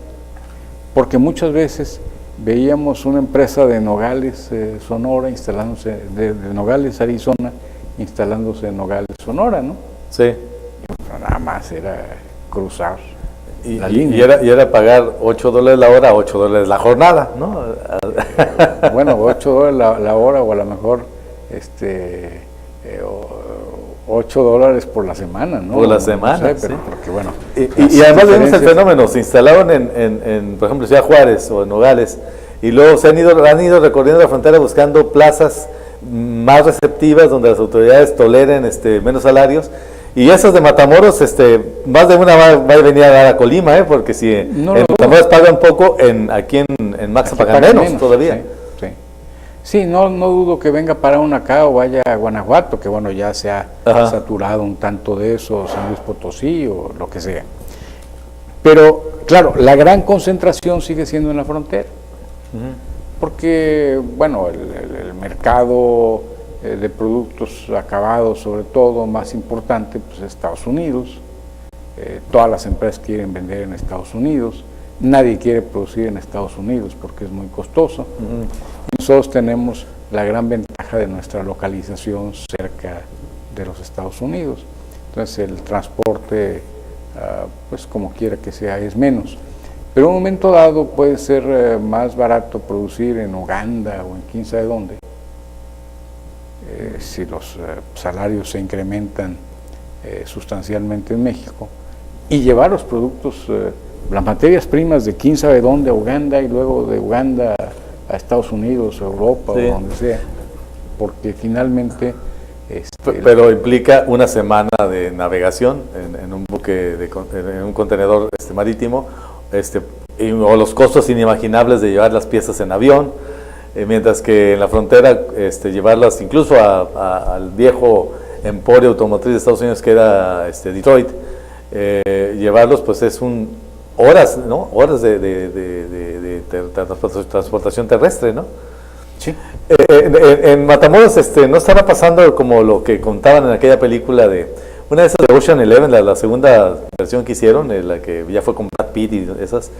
porque muchas veces veíamos una empresa de Nogales, Sonora, instalándose, de Nogales, Arizona, instalándose en Nogales, Sonora, ¿no? Sí. Nada más era cruzar la y línea. Y era pagar $8 la hora, $8 la jornada, ¿no? Bueno, $8 la hora, o a lo mejor $8 por la semana, ¿no? Por la semana, no sé, pero sí. Porque, bueno, y además vemos el fenómeno, se instalaron por ejemplo, Ciudad Juárez o en Nogales, y luego han ido recorriendo la frontera buscando plazas más receptivas donde las autoridades toleren menos salarios. Y esos de Matamoros, más de una va a venir a dar a Colima, porque si en Matamoros pagan poco, aquí en Maxa pagan menos todavía. Sí, no dudo que venga para acá o vaya a Guanajuato, que bueno, ya se ha saturado un tanto de eso, San Luis Potosí o lo que sea. Pero, claro, la gran concentración sigue siendo en la frontera, porque, bueno, el mercado de productos acabados, sobre todo, más importante, pues es Estados Unidos. Todas las empresas quieren vender en Estados Unidos, nadie quiere producir en Estados Unidos porque es muy costoso. Nosotros tenemos la gran ventaja de nuestra localización cerca de los Estados Unidos. Entonces el transporte, pues como quiera que sea, es menos. Pero en un momento dado puede ser más barato producir en Uganda o en quién sabe dónde, si los salarios se incrementan sustancialmente en México, y llevar los productos, las materias primas de quién sabe dónde a Uganda, y luego de Uganda a Estados Unidos, a Europa, sí, o donde sea, porque finalmente... Pero implica una semana de navegación en un buque, en un contenedor marítimo, o los costos inimaginables de llevar las piezas en avión, mientras que en la frontera llevarlas incluso al viejo emporio automotriz de Estados Unidos que era Detroit, llevarlos pues es horas, ¿no? Horas de transportación terrestre, ¿no? Sí. En Matamoros no estaba pasando como lo que contaban en aquella película de una de esas de Ocean Eleven, la segunda versión que hicieron, la que ya fue con Brad Pitt y esas.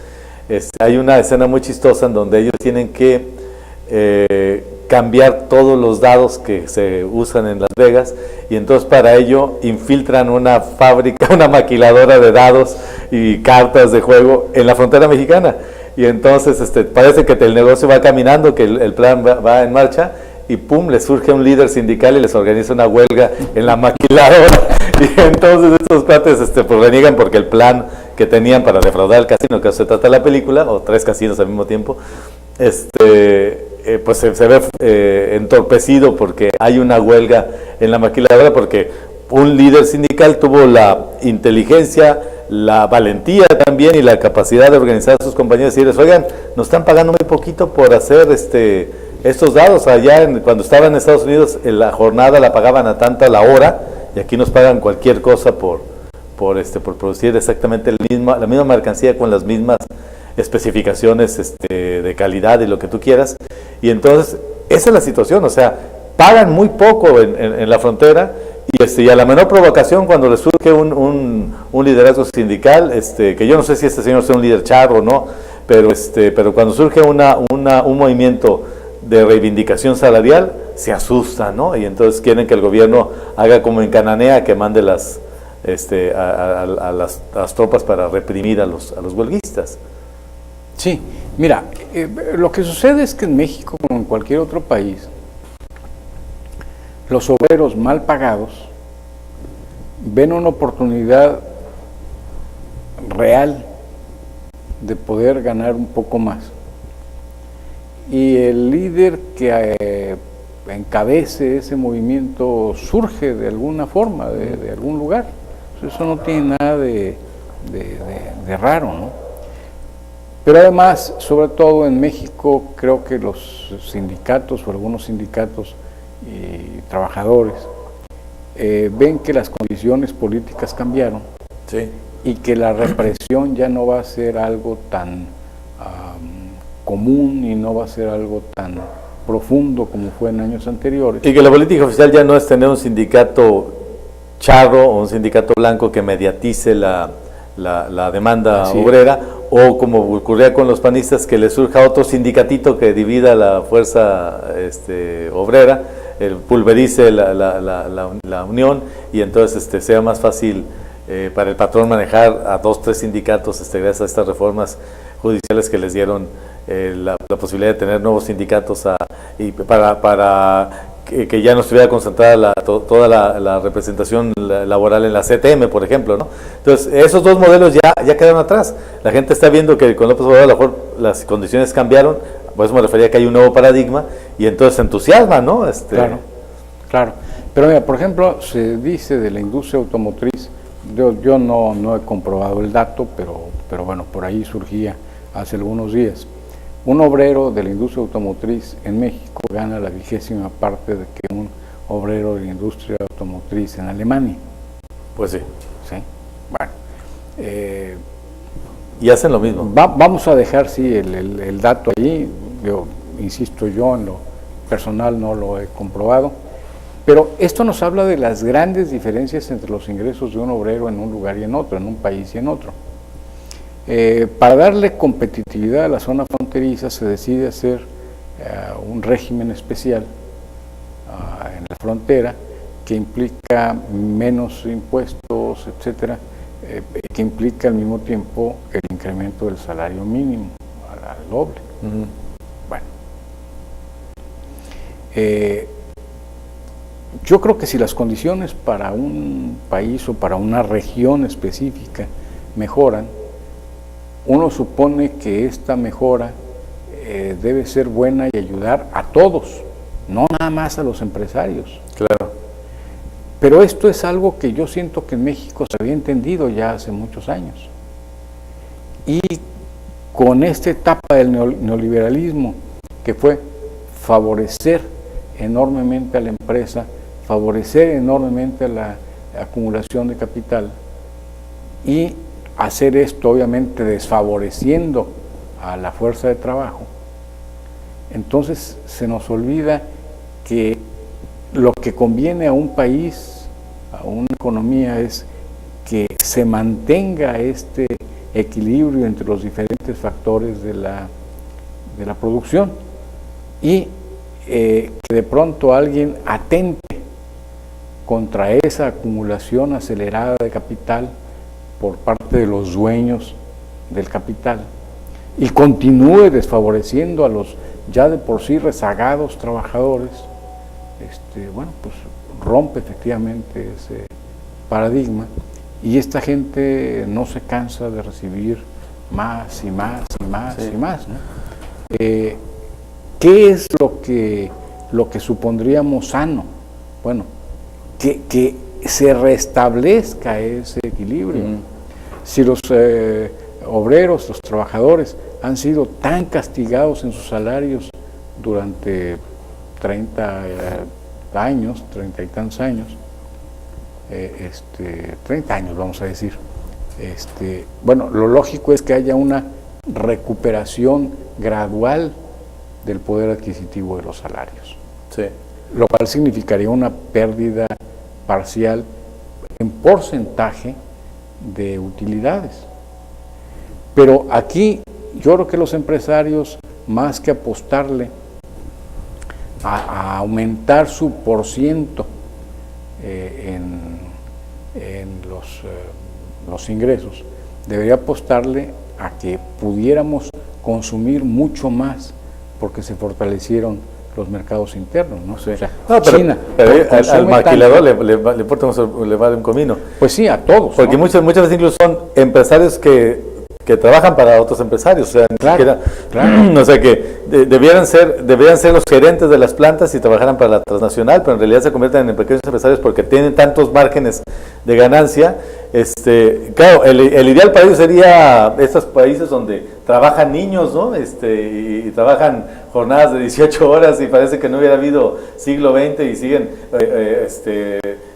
Hay una escena muy chistosa en donde ellos tienen que cambiar todos los dados que se usan en Las Vegas, y entonces para ello infiltran una fábrica, una maquiladora de dados y cartas de juego en la frontera mexicana. Y entonces parece que el negocio va caminando, que el plan va en marcha, y pum, les surge un líder sindical y les organiza una huelga en la maquiladora. Y entonces estos cuates pues reniegan porque el plan que tenían para defraudar el casino, que se trata la película, o 3 casinos al mismo tiempo, pues se ve entorpecido porque hay una huelga en la maquiladora, porque un líder sindical tuvo la inteligencia, la valentía también y la capacidad de organizar a sus compañeros y decirles: oigan, nos están pagando muy poquito por hacer estos dados. Allá cuando estaban en Estados Unidos, la jornada la pagaban a tanta la hora, y aquí nos pagan cualquier cosa por producir exactamente la misma mercancía con las mismas especificaciones de calidad y lo que tú quieras. Y entonces esa es la situación, o sea, pagan muy poco en la frontera, y a la menor provocación, cuando les surge un liderazgo sindical, que yo no sé si este señor sea un líder charro o no, pero cuando surge un movimiento de reivindicación salarial, se asustan, ¿no? Y entonces quieren que el gobierno haga como en Cananea, que mande las tropas para reprimir a los huelguistas. Sí, mira, lo que sucede es que en México, como en cualquier otro país, los obreros mal pagados ven una oportunidad real de poder ganar un poco más. Y el líder que encabece ese movimiento surge de alguna forma, de algún lugar. Eso no tiene nada de raro, ¿no? Pero además, sobre todo en México, creo que los sindicatos o algunos sindicatos y trabajadores ven que las condiciones políticas cambiaron, sí, y que la represión ya no va a ser algo tan común y no va a ser algo tan profundo como fue en años anteriores. Y que la política oficial ya no es tener un sindicato charro o un sindicato blanco que mediatice la demanda obrera, o como ocurría con los panistas, que le surja otro sindicatito que divida la fuerza obrera, pulverice la unión, y entonces sea más fácil para el patrón manejar a 2, 3 sindicatos gracias a estas reformas judiciales que les dieron la posibilidad de tener nuevos sindicatos y para que ya no estuviera concentrada toda la representación laboral en la CTM, por ejemplo, ¿no? Entonces, esos dos modelos ya quedaron atrás. La gente está viendo que con López Obrador a lo mejor las condiciones cambiaron, por eso me refería a que hay un nuevo paradigma, y entonces se entusiasma, ¿no? Claro. Pero mira, por ejemplo, se dice de la industria automotriz, yo no he comprobado el dato, pero bueno, por ahí surgía hace algunos días. Un obrero de la industria automotriz en México gana la 20ª parte de que un obrero de la industria automotriz en Alemania. Pues sí. ¿Sí? Bueno. Y hacen lo mismo. Vamos a dejar, sí, el dato allí. Yo insisto, yo en lo personal no lo he comprobado. Pero esto nos habla de las grandes diferencias entre los ingresos de un obrero en un lugar y en otro, en un país y en otro. Para darle competitividad a la zona fronteriza se decide hacer un régimen especial en la frontera que implica menos impuestos, etcétera, que implica al mismo tiempo el incremento del salario mínimo al doble. Bueno, yo creo que si las condiciones para un país o para una región específica mejoran, uno supone que esta mejora debe ser buena y ayudar a todos, no nada más a los empresarios. Claro. Pero esto es algo que yo siento que en México se había entendido ya hace muchos años. Y con esta etapa del neoliberalismo, que fue favorecer enormemente a la empresa, favorecer enormemente la acumulación de capital y hacer esto obviamente desfavoreciendo a la fuerza de trabajo, entonces se nos olvida que lo que conviene a un país, a una economía, es que se mantenga este equilibrio entre los diferentes factores de la producción y que de pronto alguien atente contra esa acumulación acelerada de capital por parte de los dueños del capital y continúe desfavoreciendo a los ya de por sí rezagados trabajadores, bueno, pues rompe efectivamente ese paradigma y esta gente no se cansa de recibir más y más y más y más, ¿no? ¿Qué es lo que supondríamos sano? Bueno, que se restablezca ese equilibrio. Si los obreros, los trabajadores han sido tan castigados en sus salarios durante 30 años, 30 y tantos años, 30 años vamos a decir, bueno, lo lógico es que haya una recuperación gradual del poder adquisitivo de los salarios, Sí. lo cual significaría una pérdida parcial en porcentaje de utilidades. Pero aquí yo creo que los empresarios, más que apostarle a aumentar su porciento en los ingresos, debería apostarle a que pudiéramos consumir mucho más porque se fortalecieron los mercados internos, ¿no? Sí. O sea, No, pero, China al maquilador le importa le vale un comino. pues sí, a todos, Porque ¿no? muchas veces incluso son empresarios que trabajan para otros empresarios, o sea, ni Claro, siquiera, o sea que deberían ser los gerentes de las plantas si trabajaran para la transnacional, pero en realidad se convierten en pequeños empresarios porque tienen tantos márgenes de ganancia. Claro, el ideal para ellos sería estos países donde trabajan niños, ¿no? Y trabajan jornadas de 18 horas y parece que no hubiera habido siglo XX y siguen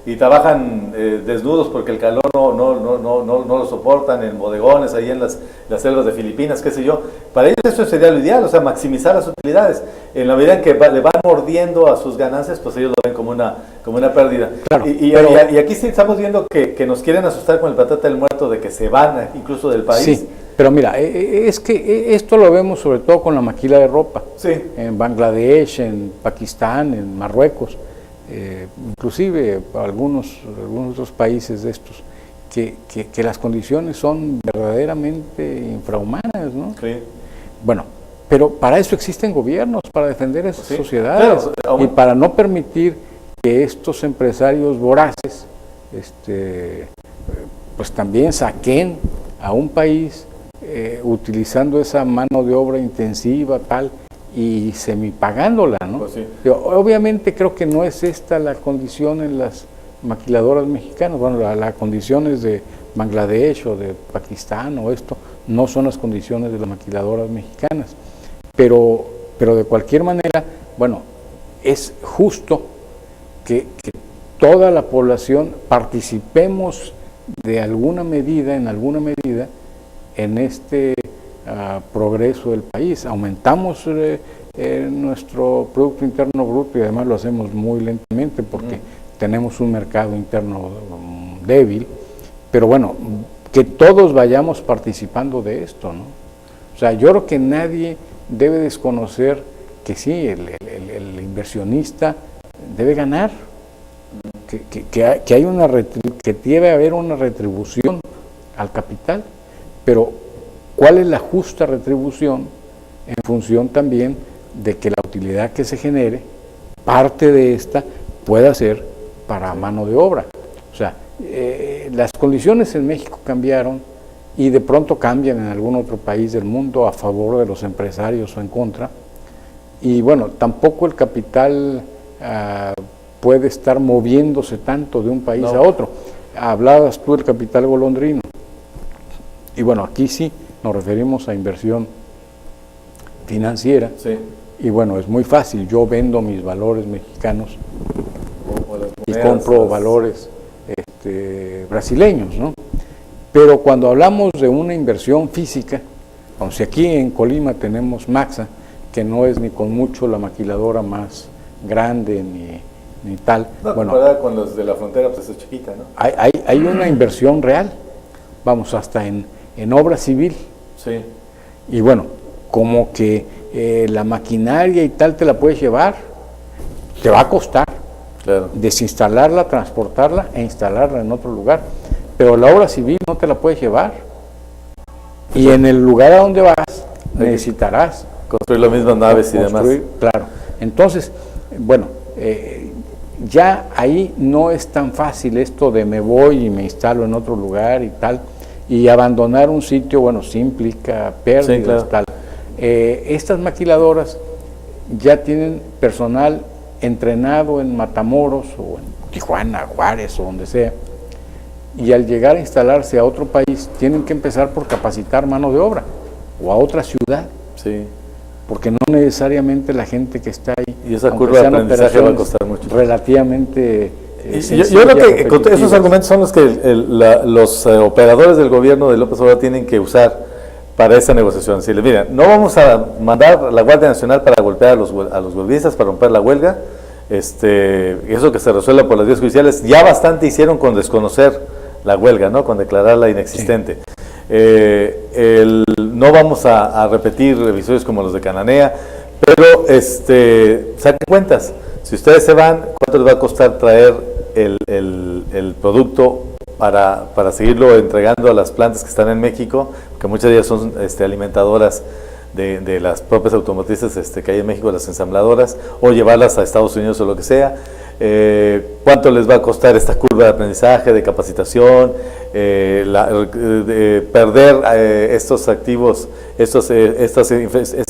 y trabajan desnudos porque el calor no lo soportan en bodegones ahí en las selvas de Filipinas, qué sé yo. Para ellos eso sería lo ideal, o sea, maximizar las utilidades. En la medida en que le van mordiendo a sus ganancias, pues ellos lo ven como una pérdida. Claro, Y aquí sí estamos viendo que nos quieren asustar con el patate del muerto de que se van incluso del país. Sí, pero mira, es que esto lo vemos sobre todo con la maquila de ropa. Sí. En Bangladesh, en Pakistán, en Marruecos, inclusive algunos otros países de estos, que las condiciones son verdaderamente infrahumanas, ¿no? Sí. Bueno, pero para eso existen gobiernos, para defender esas Sí, sociedades claro, y para no permitir que estos empresarios voraces pues también saquen a un país utilizando esa mano de obra intensiva tal y semipagándola, ¿no? Pues sí. Obviamente creo que no es esta la condición en las maquiladoras mexicanas, bueno, las condiciones de Bangladesh o de Pakistán o esto no son las condiciones de las maquiladoras mexicanas, pero de cualquier manera, bueno, es justo que toda la población participemos de alguna medida, en este progreso del país. Aumentamos nuestro Producto Interno Bruto y además lo hacemos muy lentamente porque tenemos un mercado interno débil, pero bueno, que todos vayamos participando de esto, ¿no? O sea, yo creo que nadie debe desconocer que sí, el inversionista debe ganar, que hay que debe haber una retribución al capital, pero ¿cuál es la justa retribución? En función también de que la utilidad que se genere, parte de esta pueda ser para mano de obra. O sea, las condiciones en México cambiaron y de pronto cambian en algún otro país del mundo a favor de los empresarios o en contra. Y bueno, tampoco el capital puede estar moviéndose tanto de un país a otro. Hablabas tú del capital golondrino. Y bueno, aquí sí nos referimos a inversión financiera. Sí. Y bueno, es muy fácil. Yo vendo mis valores mexicanos O las y monedas, compro valores brasileños, ¿no? Pero cuando hablamos de una inversión física, como si aquí en Colima tenemos Maxa, que no es ni con mucho la maquiladora más grande ni tal. No, bueno, comparada con los de la frontera, pues es chiquita, ¿no? hay una inversión real, vamos, hasta en obra civil. Sí. Y bueno, como que la maquinaria y tal te la puedes llevar, te va a costar Claro. desinstalarla, transportarla e instalarla en otro lugar, pero la obra civil no te la puedes llevar. Y en el lugar a donde vas necesitarás Construir las mismas naves y demás. construir, claro. Entonces, bueno, ya ahí no es tan fácil esto de me voy y me instalo en otro lugar y tal, y abandonar un sitio, bueno, sí implica pérdidas, Sí, claro. tal. Estas maquiladoras ya tienen personal entrenado en Matamoros o en Tijuana, Juárez o donde sea, y al llegar a instalarse a otro país tienen que empezar por capacitar mano de obra o a otra ciudad, Sí. porque no necesariamente la gente que está ahí, Y esa aunque curva de sean aprendizaje va a operaciones costar mucho. relativamente Yo creo que con esos argumentos son los que los operadores del gobierno de López Obrador tienen que usar para esa negociación. Si miren, no vamos a mandar a la Guardia Nacional para golpear a los huelguistas, para romper la huelga, eso que se resuelva por las vías judiciales. Ya bastante hicieron con desconocer la huelga, ¿no? Con declararla inexistente. Sí. No vamos a repetir episodios como los de Cananea, pero saquen cuentas. Si ustedes se van, ¿cuánto les va a costar traer el producto para seguirlo entregando a las plantas que están en México? Que muchas de ellas son alimentadoras de las propias automotrices que hay en México, las ensambladoras, o llevarlas a Estados Unidos o lo que sea. ¿Cuánto les va a costar esta curva de aprendizaje, de capacitación, perder estos activos, esta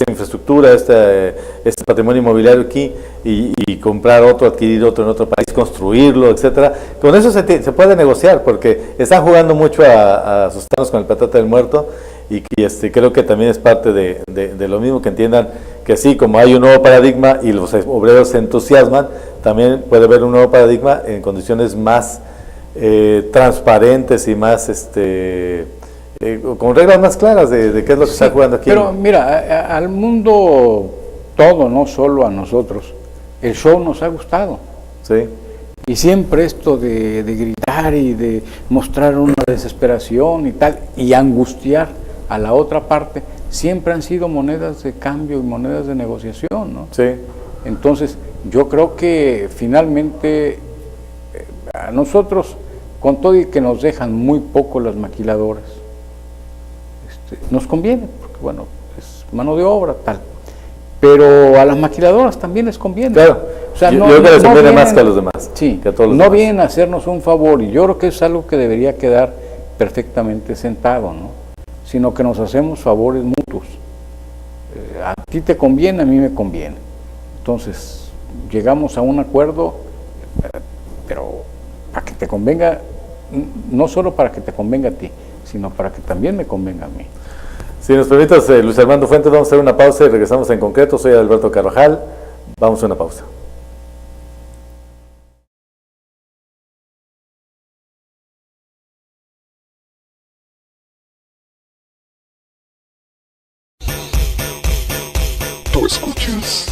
infraestructura, este patrimonio inmobiliario aquí y comprar otro, adquirir otro en otro país, construirlo, etcétera? Con eso se puede negociar, porque están jugando mucho a asustarnos con el petate del muerto, y creo que también es parte de lo mismo, que entiendan que así como hay un nuevo paradigma y los obreros se entusiasman, también puede haber un nuevo paradigma en condiciones más transparentes y más con reglas más claras de qué es lo que está jugando aquí. Pero mira, al mundo todo, no solo a nosotros, el show nos ha gustado. Sí. Y siempre esto de gritar y de mostrar una desesperación y tal, y angustiar a la otra parte, siempre han sido monedas de cambio y monedas de negociación, ¿no? Sí. Entonces, yo creo que finalmente a nosotros, con todo y que nos dejan muy poco las maquiladoras, nos conviene, porque bueno, es mano de obra, tal. Pero a las maquiladoras también les conviene. Claro. O sea, yo creo que les conviene más que a los demás. Sí, que a todos los no demás. vienen a hacernos un favor, y yo creo que es algo que debería quedar perfectamente sentado, ¿no? Sino que nos hacemos favores mutuos. A ti te conviene, a mí me conviene. Entonces, llegamos a un acuerdo, pero para que te convenga, no solo para que te convenga a ti, sino para que también me convenga a mí. Si nos permites, Luis Armando Fuentes, vamos a hacer una pausa y regresamos en concreto. Soy Alberto Carvajal. Vamos a una pausa. Tú escuchas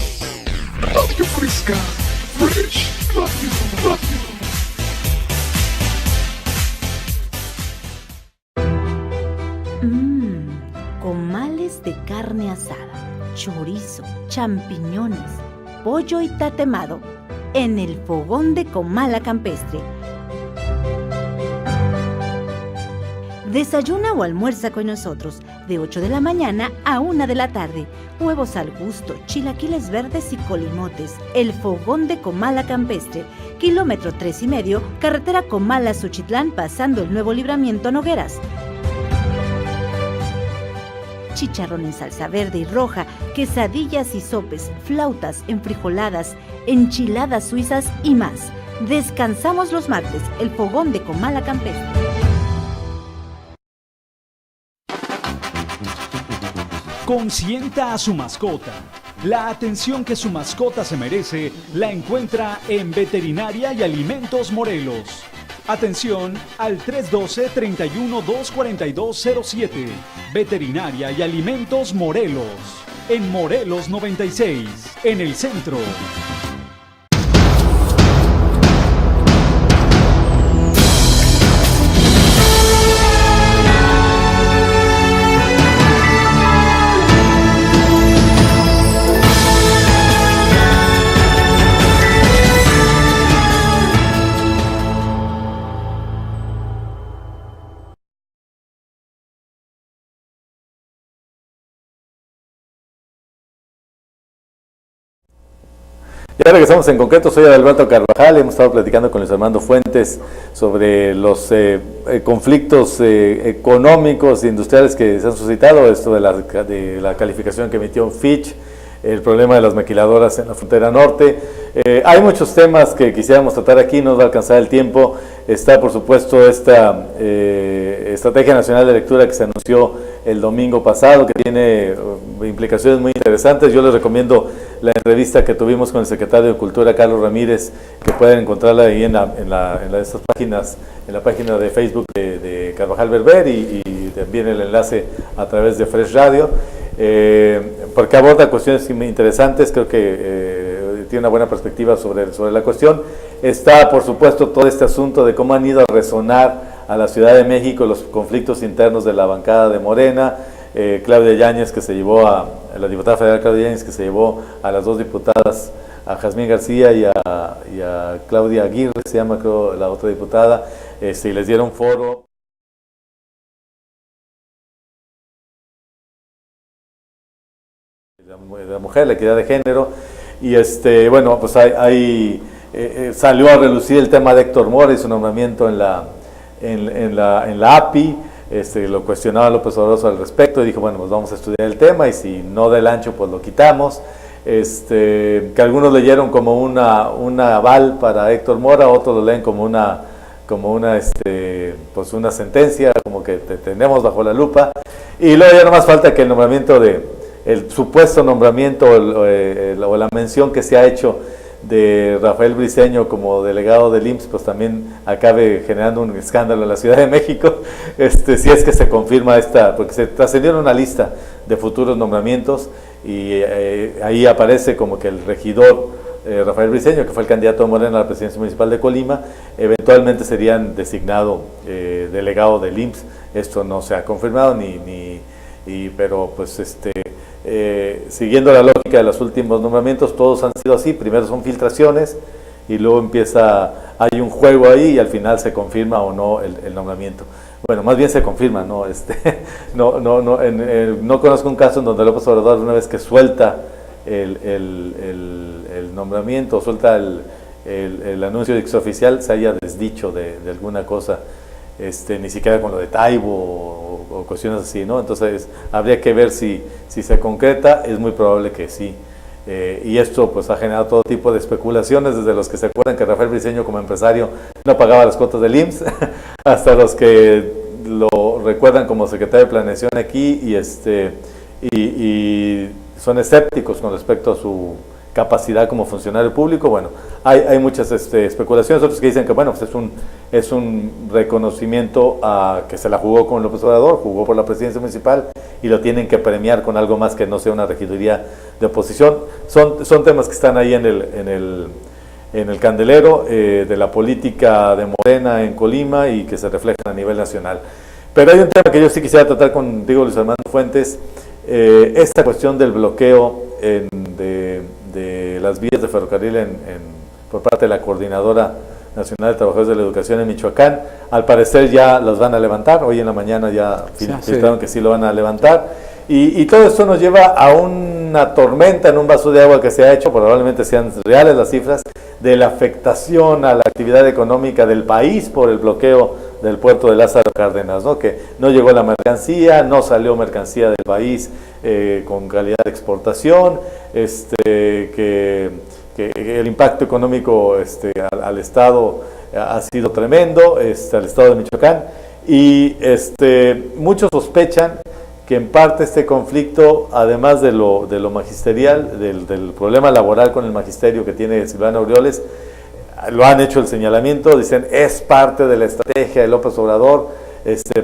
Radio Fresca, Fresh Radio. Comales de carne asada, chorizo, champiñones, pollo y tatemado en el fogón de Comala Campestre. Desayuna o almuerza con nosotros de 8 de la mañana a 1 de la tarde. Huevos al gusto, chilaquiles verdes y colimotes. El fogón de Comala Campestre, kilómetro 3,5, carretera Comala-Suchitlán, pasando el nuevo libramiento Nogueras. Chicharrón en salsa verde y roja, quesadillas y sopes, flautas, enfrijoladas, enchiladas suizas y más. Descansamos los martes, el fogón de Comala Campestre. Consienta a su mascota. La atención que su mascota se merece la encuentra en Veterinaria y Alimentos Morelos. Atención al 312-31-24207. Veterinaria y Alimentos Morelos. En Morelos 96, en el centro. Ya regresamos en concreto, soy Adalberto Carvajal, hemos estado platicando con Luis Armando Fuentes sobre los conflictos económicos e industriales que se han suscitado, esto de la calificación que emitió Fitch, el problema de las maquiladoras en la frontera norte. Hay muchos temas que quisiéramos tratar aquí, no nos va a alcanzar el tiempo. Está, por supuesto, esta Estrategia Nacional de Lectura que se anunció el domingo pasado, que tiene implicaciones muy interesantes. Yo les recomiendo la entrevista que tuvimos con el secretario de Cultura, Carlos Ramírez, que pueden encontrarla ahí en estas páginas, en la página de Facebook de Carvajal Berber y también el enlace a través de Fresh Radio, porque aborda cuestiones muy interesantes. Creo que tiene una buena perspectiva sobre la cuestión. Está, por supuesto, todo este asunto de cómo han ido a resonar a la Ciudad de México los conflictos internos de la bancada de Morena. Claudia Yáñez, que se llevó la diputada federal Claudia Yáñez, que se llevó a las dos diputadas, a Jazmín García y a Claudia Aguirre, se llama, creo, la otra diputada, y les dieron foro. La mujer, la equidad de género, y bueno, pues salió a relucir el tema de Héctor Mora y su nombramiento en la API. Lo cuestionaba López Obrador al respecto y dijo, bueno, pues vamos a estudiar el tema y si no del ancho, pues lo quitamos. Que algunos leyeron como una aval para Héctor Mora, otros lo leen como una sentencia, como que te tenemos bajo la lupa. Y luego ya no más falta que el supuesto nombramiento o la mención que se ha hecho de Rafael Briceño como delegado del IMSS, pues también acabe generando un escándalo en la Ciudad de México, si es que se confirma porque se trascendieron una lista de futuros nombramientos y ahí aparece como que el regidor Rafael Briceño, que fue el candidato de Morena a la presidencia municipal de Colima, eventualmente serían designado delegado del IMSS. Esto no se ha confirmado pero pues siguiendo la lógica de los últimos nombramientos, todos han sido así. Primero son filtraciones y luego hay un juego ahí y al final se confirma o no el nombramiento. Bueno, más bien se confirma, ¿no? No conozco un caso en donde López Obrador, una vez que suelta el nombramiento, suelta el anuncio extraoficial, se haya desdicho de alguna cosa, ni siquiera con lo de Taibo o cuestiones así, ¿no? Entonces habría que ver si se concreta. Es muy probable que sí. Y esto pues ha generado todo tipo de especulaciones, desde los que se acuerdan que Rafael Briceño como empresario no pagaba las cuotas del IMSS, hasta los que lo recuerdan como secretario de Planeación aquí y son escépticos con respecto a su capacidad como funcionario público. Bueno, hay muchas especulaciones, otros que dicen que bueno, pues es un reconocimiento a que se la jugó con López Obrador, jugó por la presidencia municipal y lo tienen que premiar con algo más que no sea una regiduría de oposición. Son temas que están ahí en el candelero de la política de Morena en Colima y que se reflejan a nivel nacional. Pero hay un tema que yo sí quisiera tratar contigo, Luis Armando Fuentes, esta cuestión del bloqueo de las vías de ferrocarril por parte de la Coordinadora Nacional de Trabajadores de la Educación en Michoacán, al parecer ya las van a levantar, hoy en la mañana ya filtraron que sí lo van a levantar, y todo esto nos lleva a una tormenta en un vaso de agua que se ha hecho, probablemente sean reales las cifras, de la afectación a la actividad económica del país por el bloqueo del puerto de Lázaro Cárdenas, ¿no? Que no llegó la mercancía, no salió mercancía del país con calidad de exportación, que el impacto económico al Estado ha sido tremendo, al Estado de Michoacán, y muchos sospechan que en parte este conflicto, además de lo magisterial, del problema laboral con el magisterio que tiene Silvano Aureoles, lo han hecho el señalamiento, dicen es parte de la estrategia de López Obrador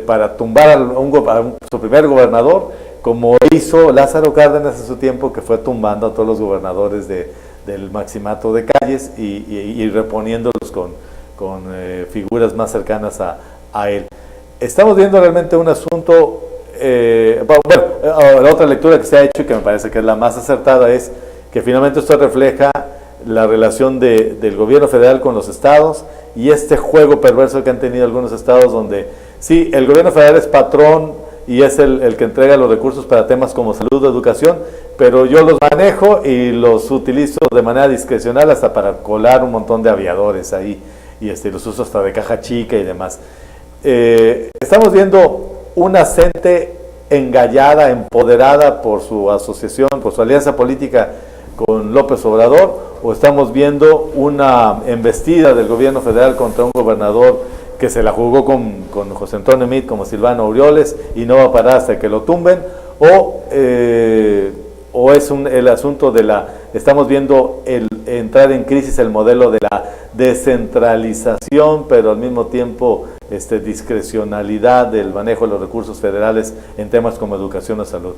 para tumbar a su primer gobernador, como hizo Lázaro Cárdenas en su tiempo, que fue tumbando a todos los gobernadores del maximato de Calles y reponiéndolos con figuras más cercanas a él. Estamos viendo realmente un asunto, la otra lectura que se ha hecho y que me parece que es la más acertada es que finalmente esto refleja la relación del gobierno federal con los estados y este juego perverso que han tenido algunos estados donde sí, el gobierno federal es patrón y es el que entrega los recursos para temas como salud o educación, pero yo los manejo y los utilizo de manera discrecional hasta para colar un montón de aviadores ahí y los uso hasta de caja chica y demás. Estamos viendo una CENTE engallada, empoderada por su asociación, por su alianza política con López Obrador, o estamos viendo una embestida del gobierno federal contra un gobernador que se la jugó con José Antonio Meade como Silvano Aureoles y no va a parar hasta que lo tumben, o es el asunto estamos viendo entrar en crisis el modelo de la descentralización, pero al mismo tiempo discrecionalidad del manejo de los recursos federales en temas como educación o salud.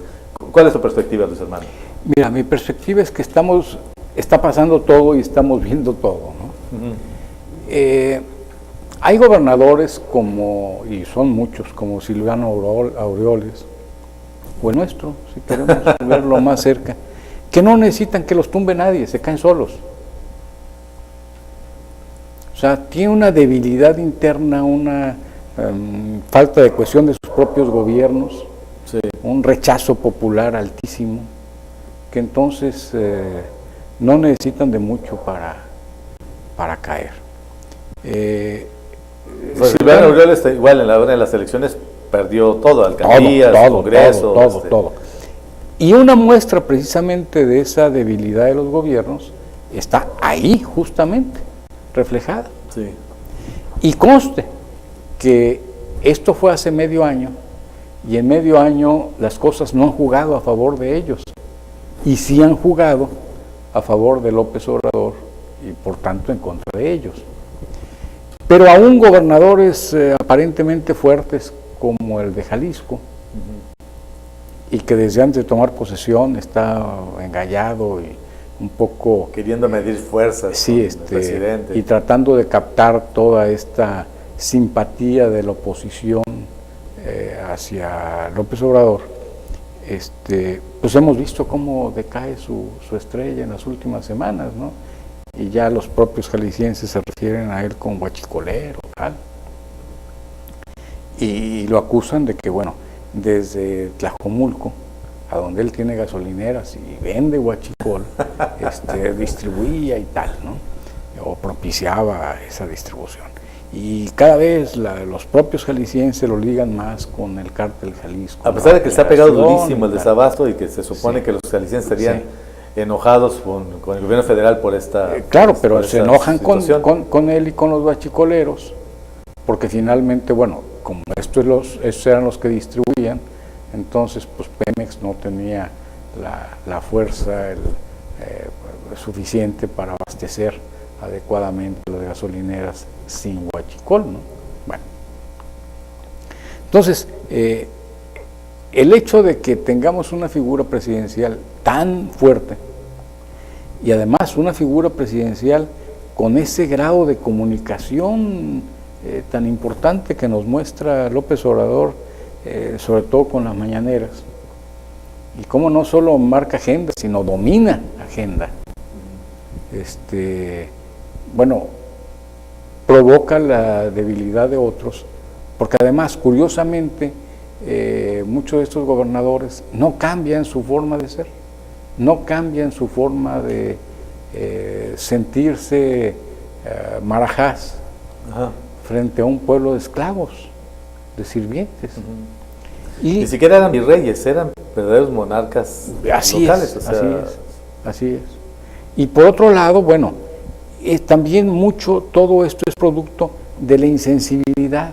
¿Cuál es tu perspectiva, Luis Armando? Mira, mi perspectiva es que está pasando todo y estamos viendo todo, ¿no? Uh-huh. Hay gobernadores y son muchos, como Silvano Aureoles, o el nuestro, si queremos verlo más cerca, que no necesitan que los tumbe nadie, se caen solos. O sea, tiene una debilidad interna, una falta de cohesión de sus propios gobiernos, sí, un rechazo popular altísimo, que entonces no necesitan de mucho para caer. Silvano Aureoles igual en la hora de las elecciones perdió todo, alcaldías, congresos. Todo. Y una muestra precisamente de esa debilidad de los gobiernos está ahí justamente reflejada. Sí. Y conste que esto fue hace medio año y en medio año las cosas no han jugado a favor de ellos y sí han jugado a favor de López Obrador y por tanto en contra de ellos. Pero aún gobernadores aparentemente fuertes como el de Jalisco, y que desde antes de tomar posesión está engallado y un poco queriendo medir fuerzas, sí, con el presidente, y tratando de captar toda esta simpatía de la oposición hacia López Obrador, pues hemos visto cómo decae su estrella en las últimas semanas, ¿no? Y ya los propios jaliscienses se refieren a él como guachicolero, tal. Y lo acusan de que, bueno, desde Tlajomulco, a donde él tiene gasolineras y vende huachicol, distribuía y tal, ¿no? O propiciaba esa distribución. Y cada vez los propios jaliscienses lo ligan más con el cártel Jalisco. A pesar de que se ha pegado durísimo el desabasto y que se supone sí, que los jaliscienses serían enojados con el gobierno federal por esta claro, pero se enojan con él y con los huachicoleros, porque finalmente, bueno, como estos eran los que distribuían, entonces pues Pemex no tenía la fuerza suficiente para abastecer adecuadamente las gasolineras sin huachicol, ¿no? Bueno, entonces el hecho de que tengamos una figura presidencial tan fuerte y además una figura presidencial con ese grado de comunicación tan importante que nos muestra López Obrador, sobre todo con las mañaneras, y cómo no solo marca agenda, sino domina agenda. Bueno, provoca la debilidad de otros, porque además, curiosamente, muchos de estos gobernadores no cambian su forma de ser, no cambian su forma de sentirse marajás frente a un pueblo de esclavos, de sirvientes. Y ni siquiera eran virreyes, eran verdaderos monarcas locales. Así es. Y por otro lado, bueno, también mucho, todo esto es producto de la insensibilidad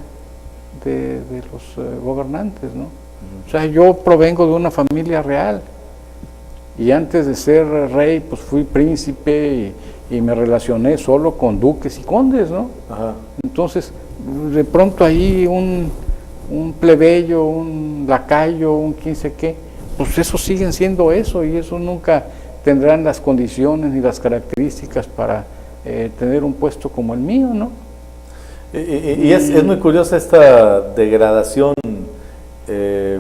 de los gobernantes, ¿no? O sea, yo provengo de una familia real y antes de ser rey, pues fui príncipe y me relacioné solo con duques y condes, ¿no? Entonces, de pronto ahí un plebeyo, un lacayo, un quién sé qué, pues eso siguen siendo eso, y eso nunca tendrán las condiciones ni las características para tener un puesto como el mío, ¿no? Y es muy curiosa esta degradación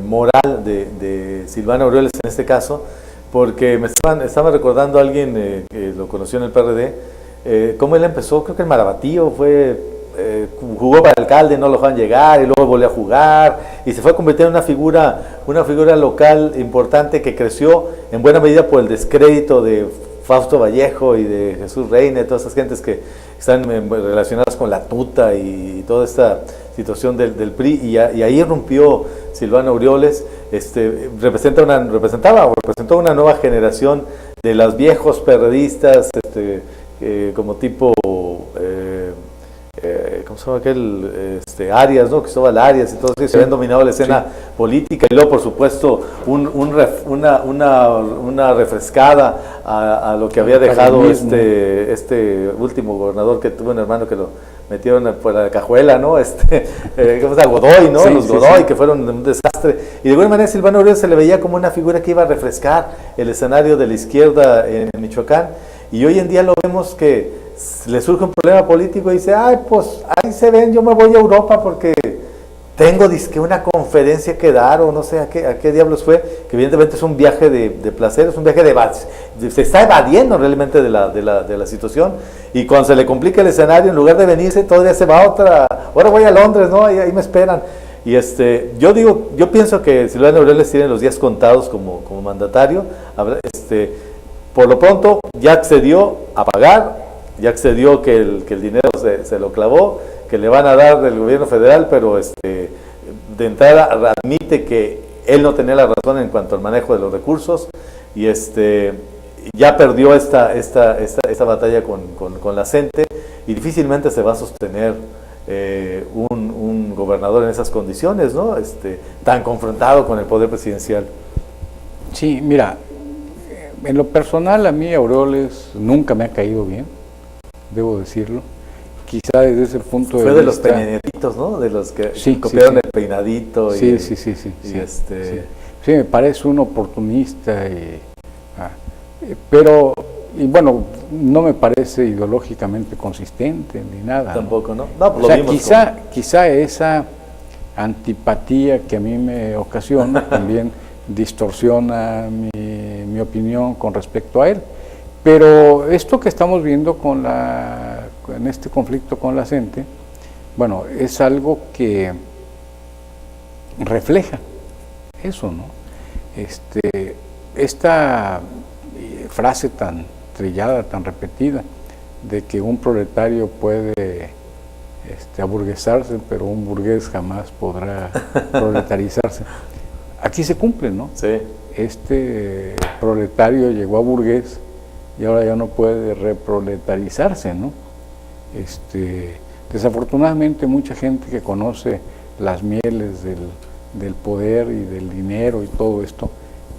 moral de Silvano Aureoles en este caso, porque estaba recordando a alguien que lo conoció en el PRD, cómo él empezó, creo que en Marabatío, jugó para alcalde, no lo dejaban llegar, y luego volvió a jugar, y se fue a convertir en una figura local importante que creció en buena medida por el descrédito de Fausto Vallejo y de Jesús Reina, todas esas gentes que están relacionadas con la tuta y toda esta situación del PRI, y ahí irrumpió Silvano Aureoles. Representó una nueva generación de los viejos perredistas, como tipo ¿cómo se llama aquel? Arias, ¿no? Cristóbal Arias y todos ellos se habían dominado la escena política, y luego por supuesto una refrescada a lo que había dejado este último gobernador, que tuvo un hermano que lo metieron por la cajuela, ¿no? ¿Cómo se llama? Godoy, ¿no? Los Godoy, que fueron un desastre. Y de alguna manera Silvano Aureoles se le veía como una figura que iba a refrescar el escenario de la izquierda en Michoacán, y hoy en día lo vemos que le surge un problema político y dice, pues ahí se ven, yo me voy a Europa porque tengo una conferencia que dar, o no sé a qué diablos fue, que evidentemente es un viaje de placer, es un viaje se está evadiendo realmente de la situación, y cuando se le complica el escenario, en lugar de venirse, todavía se va a ahora voy a Londres, ¿no? Ahí me esperan. Y yo pienso que Silvano Aureoles tiene los días contados como mandatario. Por lo pronto ya accedió a pagar, ya accedió que el dinero se lo clavó, que le van a dar del gobierno federal, pero de entrada admite que él no tenía la razón en cuanto al manejo de los recursos, y ya perdió esta batalla con la gente, y difícilmente se va a sostener un gobernador en esas condiciones, ¿no? Tan confrontado con el poder presidencial. Sí, mira, en lo personal a mí Aureoles nunca me ha caído bien, debo decirlo. Quizá desde ese punto de vista... Fue de los peñaditos, ¿no? De los que copiaron el peinadito. Sí, me parece un oportunista, pero bueno, no me parece ideológicamente consistente ni nada. Tampoco, ¿no? No, pues o sea, quizá esa antipatía que a mí me ocasiona también distorsiona mi opinión con respecto a él. Pero esto que estamos viendo en este conflicto con la gente, bueno, es algo que refleja eso, ¿no? Esta frase tan trillada, tan repetida, de que un proletario puede aburguesarse, pero un burgués jamás podrá proletarizarse. Aquí se cumple, ¿no? Sí. Este proletario llegó a burgués y ahora ya no puede reproletarizarse, ¿no? Desafortunadamente mucha gente que conoce las mieles del poder y del dinero y todo esto,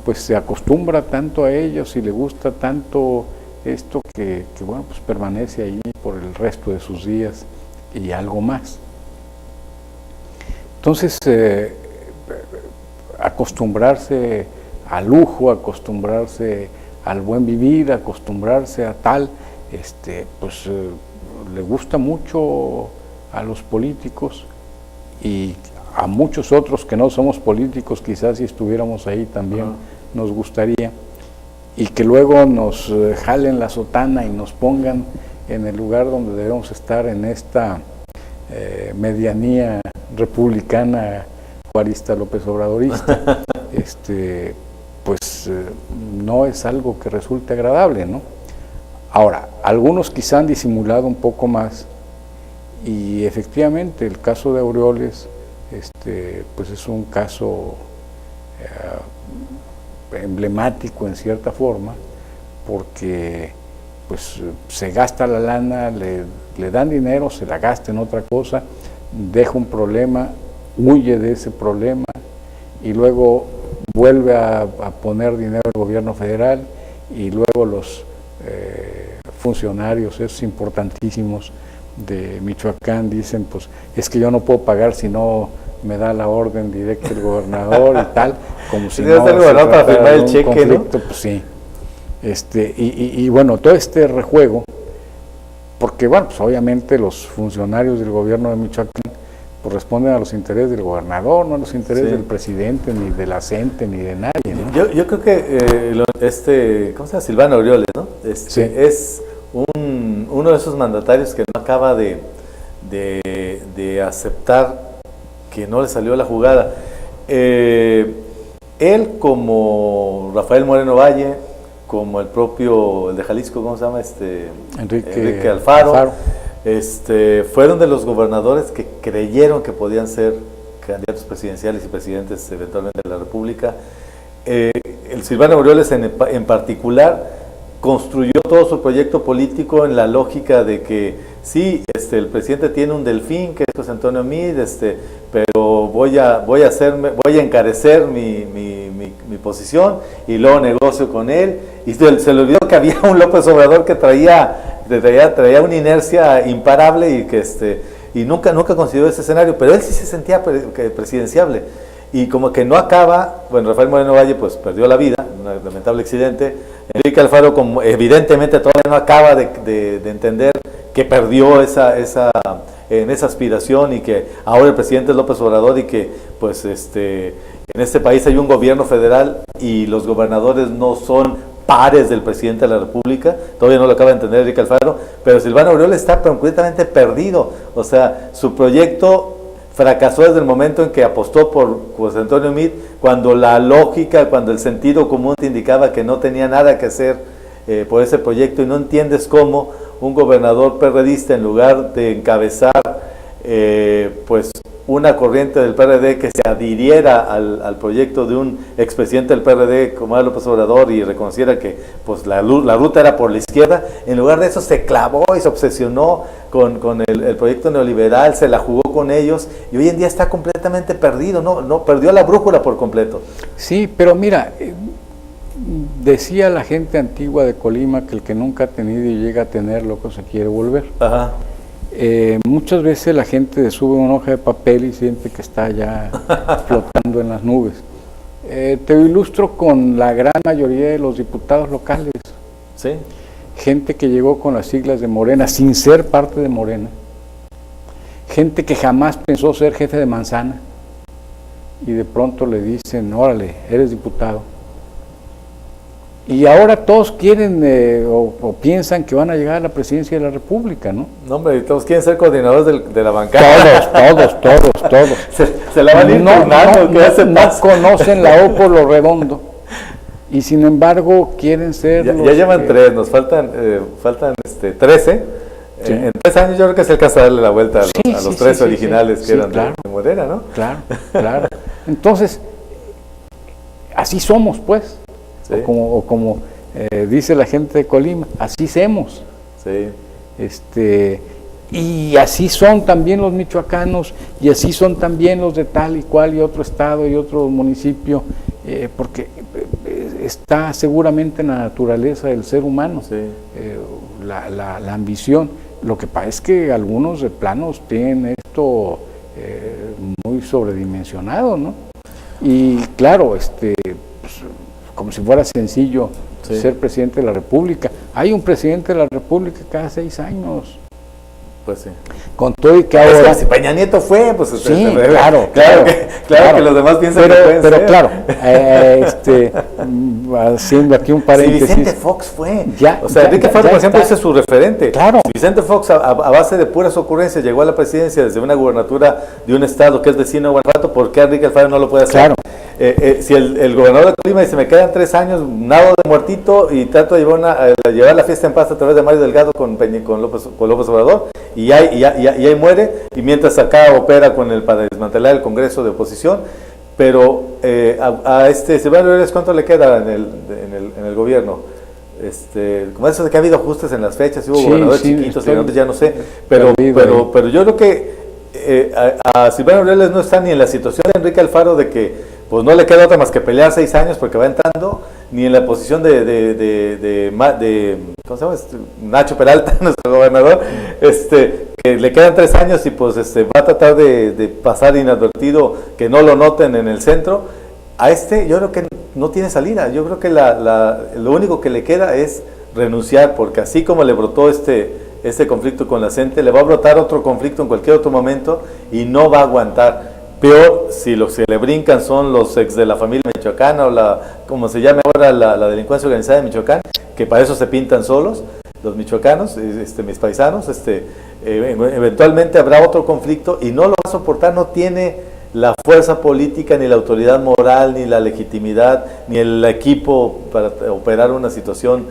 pues se acostumbra tanto a ellos y le gusta tanto esto que bueno, pues permanece ahí por el resto de sus días y algo más. Entonces, acostumbrarse al lujo, acostumbrarse al buen vivir, acostumbrarse a tal, le gusta mucho a los políticos, y a muchos otros que no somos políticos, quizás si estuviéramos ahí también nos gustaría, y que luego nos jalen la sotana y nos pongan en el lugar donde debemos estar, en esta medianía republicana, juarista, López Obradorista, pues no es algo que resulte agradable, ¿no? Ahora, algunos quizá han disimulado un poco más, y efectivamente el caso de Aureoles pues es un caso emblemático en cierta forma, porque pues se gasta la lana, le dan dinero, se la gasta en otra cosa, deja un problema, huye de ese problema y luego vuelve a poner dinero al gobierno federal, y luego los funcionarios, esos importantísimos de Michoacán, dicen, pues es que yo no puedo pagar si no me da la orden directa el gobernador y tal, como si no el gobernador para firmar el cheque, conflicto, ¿no? Pues sí. Y bueno, todo este rejuego, porque bueno, pues obviamente los funcionarios del gobierno de Michoacán pues responden a los intereses del gobernador, no a los intereses del presidente, ni de la CENTE, ni de nadie, ¿no? Yo creo que ¿cómo se llama? Silvano Aureoles, ¿no? Sí. Es uno de esos mandatarios que no acaba de aceptar que no le salió la jugada. Él, como Rafael Moreno Valle, como el de Jalisco, ¿cómo se llama? Enrique Alfaro. Fueron de los gobernadores que creyeron que podían ser candidatos presidenciales y presidentes eventualmente de la República. El Silvano Aureoles en particular construyó todo su proyecto político en la lógica de que sí, el presidente tiene un delfín que es José Antonio Meade, pero voy a encarecer mi posición y luego negocio con él, y se le olvidó que había un López Obrador que traía una inercia imparable y que y nunca consideró ese escenario, pero él sí se sentía presidenciable, y como que no acaba. Bueno, Rafael Moreno Valle pues perdió la vida en un lamentable accidente. Enrique Alfaro, como evidentemente todavía no acaba de entender que perdió esa aspiración, y que ahora el presidente es López Obrador, y que pues en este país hay un gobierno federal y los gobernadores no son pares del presidente de la República. Todavía no lo acaba de entender Enrique Alfaro, pero Silvano Aureoles está completamente perdido. O sea, su proyecto fracasó desde el momento en que apostó por José Antonio Meade, cuando la lógica, cuando el sentido común te indicaba que no tenía nada que hacer por ese proyecto, y no entiendes cómo un gobernador perredista, en lugar de encabezar pues una corriente del PRD que se adhiriera al proyecto de un expresidente del PRD como era López Obrador, y reconociera que pues la ruta era por la izquierda, en lugar de eso se clavó y se obsesionó con el proyecto neoliberal, se la jugó con ellos, y hoy en día está completamente perdido, no perdió la brújula por completo. Sí, pero mira, decía la gente antigua de Colima que el que nunca ha tenido y llega a tener, loco se quiere volver. Ajá. Muchas veces la gente sube una hoja de papel y siente que está ya flotando en las nubes. Te ilustro con la gran mayoría de los diputados locales. Sí. Gente que llegó con las siglas de Morena sin ser parte de Morena. Gente que jamás pensó ser jefe de manzana, y de pronto le dicen, órale, eres diputado. Y ahora todos quieren o piensan que van a llegar a la presidencia de la República, ¿no? No, hombre, todos quieren ser coordinadores de la bancada. Todos. Se la van a ir turnando, no conocen la O por lo redondo, y sin embargo quieren ser ya llevan 3, nos faltan 13. Sí. En 3 años yo creo que se alcanza a darle la vuelta a los 13 originales que eran de Morena, ¿no? Claro. Entonces, así somos, pues. Sí. O como dice la gente de Colima, así somos. Sí. Y así son también los michoacanos, y así son también los de tal y cual y otro estado y otro municipio, porque está seguramente en la naturaleza del ser humano, sí. La ambición. Lo que pasa es que algunos de planos tienen esto muy sobredimensionado, ¿no? Y claro, pues, como si fuera sencillo ser presidente de la República. Hay un presidente de la República cada 6 años. Pues sí. Con todo y que Es ahora... que si Peña Nieto fue, pues... Sí, claro que los demás piensan que pueden pero ser. claro, haciendo aquí un Si paréntesis... Vicente Fox fue. Ya, o sea, Enrique Alfaro, por ejemplo, ese es su referente. Claro. Si Vicente Fox, a base de puras ocurrencias, llegó a la presidencia desde una gubernatura de un estado que es vecino de Guanajuato, ¿por qué Enrique Alfaro no lo puede hacer? Claro. Si el gobernador de Colima dice, me quedan 3 años, nado de muertito y trato de llevar la fiesta en paz a través de Mario Delgado con López Obrador, y ahí muere, y mientras acá opera para desmantelar el Congreso de oposición, pero a Silvano Aureoles, ¿cuánto le queda en el gobierno? Como eso de que ha habido ajustes en las fechas, hubo gobernadores chiquitos y otros ya no sé, pero yo creo que a Silvano Aureoles no está ni en la situación de Enrique Alfaro de que pues no le queda otra más que pelear 6 años porque va entrando, ni en la posición de ¿cómo se llama? Nacho Peralta, nuestro gobernador, que le quedan 3 años y pues va a tratar de pasar inadvertido, que no lo noten en el centro. A yo creo que no tiene salida. Yo creo que lo único que le queda es renunciar, porque así como le brotó este conflicto con la CENTE, le va a brotar otro conflicto en cualquier otro momento y no va a aguantar. Peor si los que le brincan son los ex de la familia michoacana o como se llame ahora la delincuencia organizada de Michoacán, que para eso se pintan solos los michoacanos, mis paisanos. Eventualmente habrá otro conflicto y no lo va a soportar, no tiene la fuerza política, ni la autoridad moral, ni la legitimidad, ni el equipo para operar una situación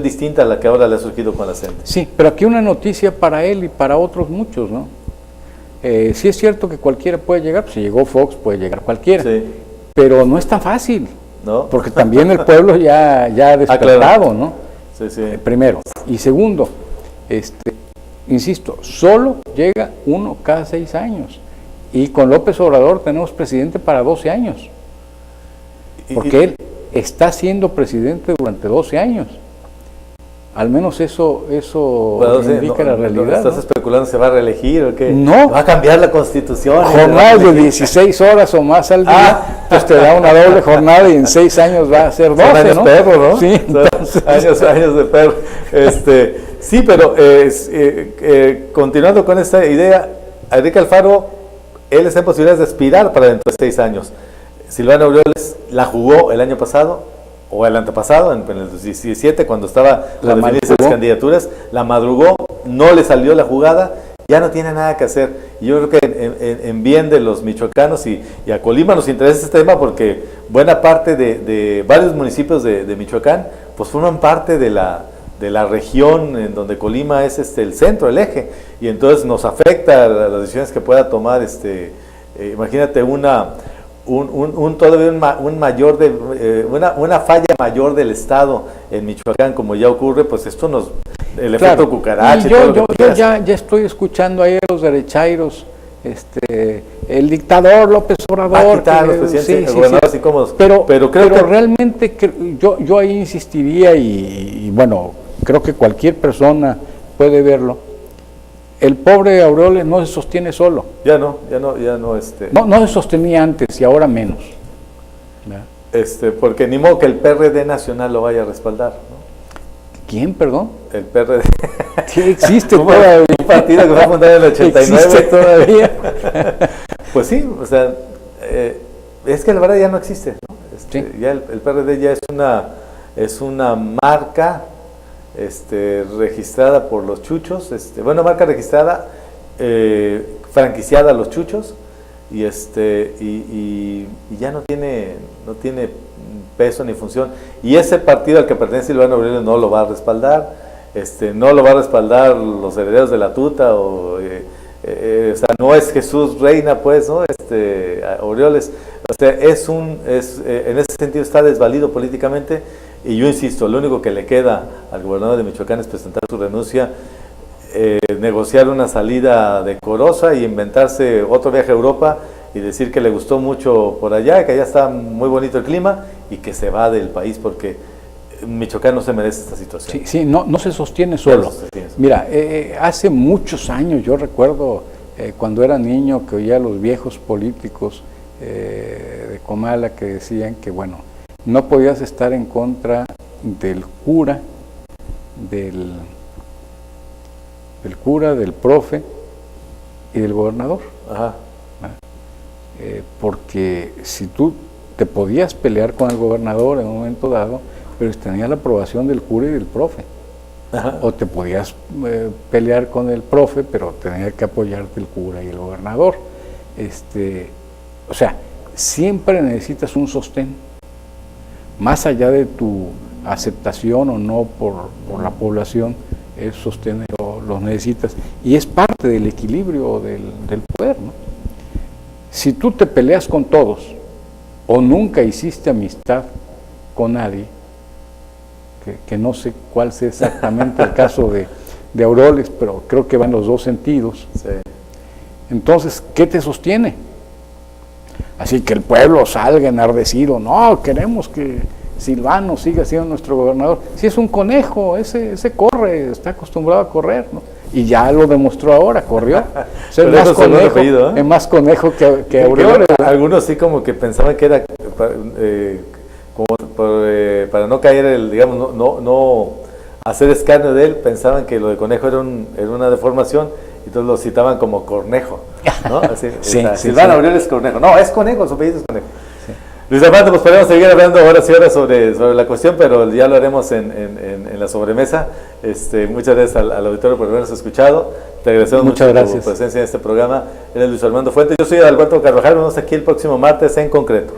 distinta a la que ahora le ha surgido con la CENTE. Sí, pero aquí una noticia para él y para otros muchos, ¿no? Sí es cierto que cualquiera puede llegar, pues si llegó Fox puede llegar cualquiera, sí, pero no es tan fácil, ¿no? Porque también el pueblo ya ha despertado, claro, ¿no? Sí, sí. Primero. Y segundo, insisto, solo llega uno cada 6 años. Y con López Obrador tenemos presidente para 12 años. Porque él está siendo presidente durante 12 años. Al menos eso indica la realidad. ¿Estás especulando si se va a reelegir o qué? No. ¿Va a cambiar la Constitución? Jornadas de 16 horas o más al día, pues te da una doble jornada y en 6 años va a ser 12, años, ¿no? Perro, ¿no? Sí, entonces... años de perro. Sí, pero continuando con esta idea, Enrique Alfaro, él está en posibilidades de aspirar para dentro de 6 años. Silvano Aureoles la jugó el año pasado, o el antepasado, en el 2017, cuando estaba la definirse las candidaturas, la madrugó, no le salió la jugada, ya no tiene nada que hacer. Y yo creo que en bien de los michoacanos y a Colima nos interesa este tema porque buena parte de varios municipios de Michoacán pues forman parte de la región en donde Colima es el centro, el eje, y entonces nos afecta las decisiones que pueda tomar, imagínate una falla mayor del Estado en Michoacán, como ya ocurre, pues esto el efecto cucaracha. Yo ya estoy escuchando ahí a los derechairos, el dictador López Obrador, pero realmente yo ahí insistiría y bueno, creo que cualquier persona puede verlo. El pobre Aureoles no se sostiene solo. Ya no. No se sostenía antes y ahora menos. Porque ni modo que el PRD nacional lo vaya a respaldar, ¿no? ¿Quién, perdón? El PRD. Sí, existe todavía. Un partido que fue fundado en el 89. ¿Existe todavía? Pues sí, o sea, es que la verdad ya no existe, ¿no? Sí. Ya el PRD ya es una marca registrada por los chuchos, marca registrada, franquiciada a los chuchos, y ya no tiene peso ni función, y ese partido al que pertenece Silvano Aureoles no lo va a respaldar, no lo va a respaldar los herederos de la tuta, o sea, no es Jesús Reina, pues, ¿no? Aureoles, o sea, en ese sentido está desvalido políticamente. Y yo insisto, lo único que le queda al gobernador de Michoacán es presentar su renuncia, negociar una salida decorosa y inventarse otro viaje a Europa y decir que le gustó mucho por allá, que allá está muy bonito el clima y que se va del país porque Michoacán no se merece esta situación. Sí, no se sostiene solo. Mira, hace muchos años, yo recuerdo cuando era niño que oía a los viejos políticos de Comala que decían que, bueno, no podías estar en contra del cura, del del cura, del profe y del gobernador. Ajá. Porque si tú te podías pelear con el gobernador en un momento dado, pero tenía la aprobación del cura y del profe. Ajá. O te podías pelear con el profe, pero tenía que apoyarte el cura y el gobernador. O sea, siempre necesitas un sostén, más allá de tu aceptación o no por la población, el sostén lo necesitas. Y es parte del equilibrio del poder, ¿no? Si tú te peleas con todos, o nunca hiciste amistad con nadie, que no sé cuál sea exactamente el caso de Aureoles, pero creo que va en los dos sentidos. Sí. Entonces, ¿qué te sostiene? Así que el pueblo salga enardecido, no, queremos que Silvano siga siendo nuestro gobernador. Si es un conejo, ese corre, está acostumbrado a correr, ¿no? Y ya lo demostró ahora, corrió. O sea, es más conejo que Aureoles. Algunos sí como que pensaban que era para no caer, digamos, no hacer escarnio de él, pensaban que lo de conejo era una deformación, y entonces lo citaban como cornejo, ¿no? Así, sí, Silvano Aureoles Cornejo. No, es conejo, su apellido es conejo. Sí. Luis Armando, pues podemos seguir hablando horas y horas sobre la cuestión, pero ya lo haremos en la sobremesa. Muchas gracias al auditorio por habernos escuchado. Te agradecemos mucho tu presencia en este programa. Eres Luis Armando Fuentes. Yo soy Alberto Carvajal. Nos vemos aquí el próximo martes en concreto.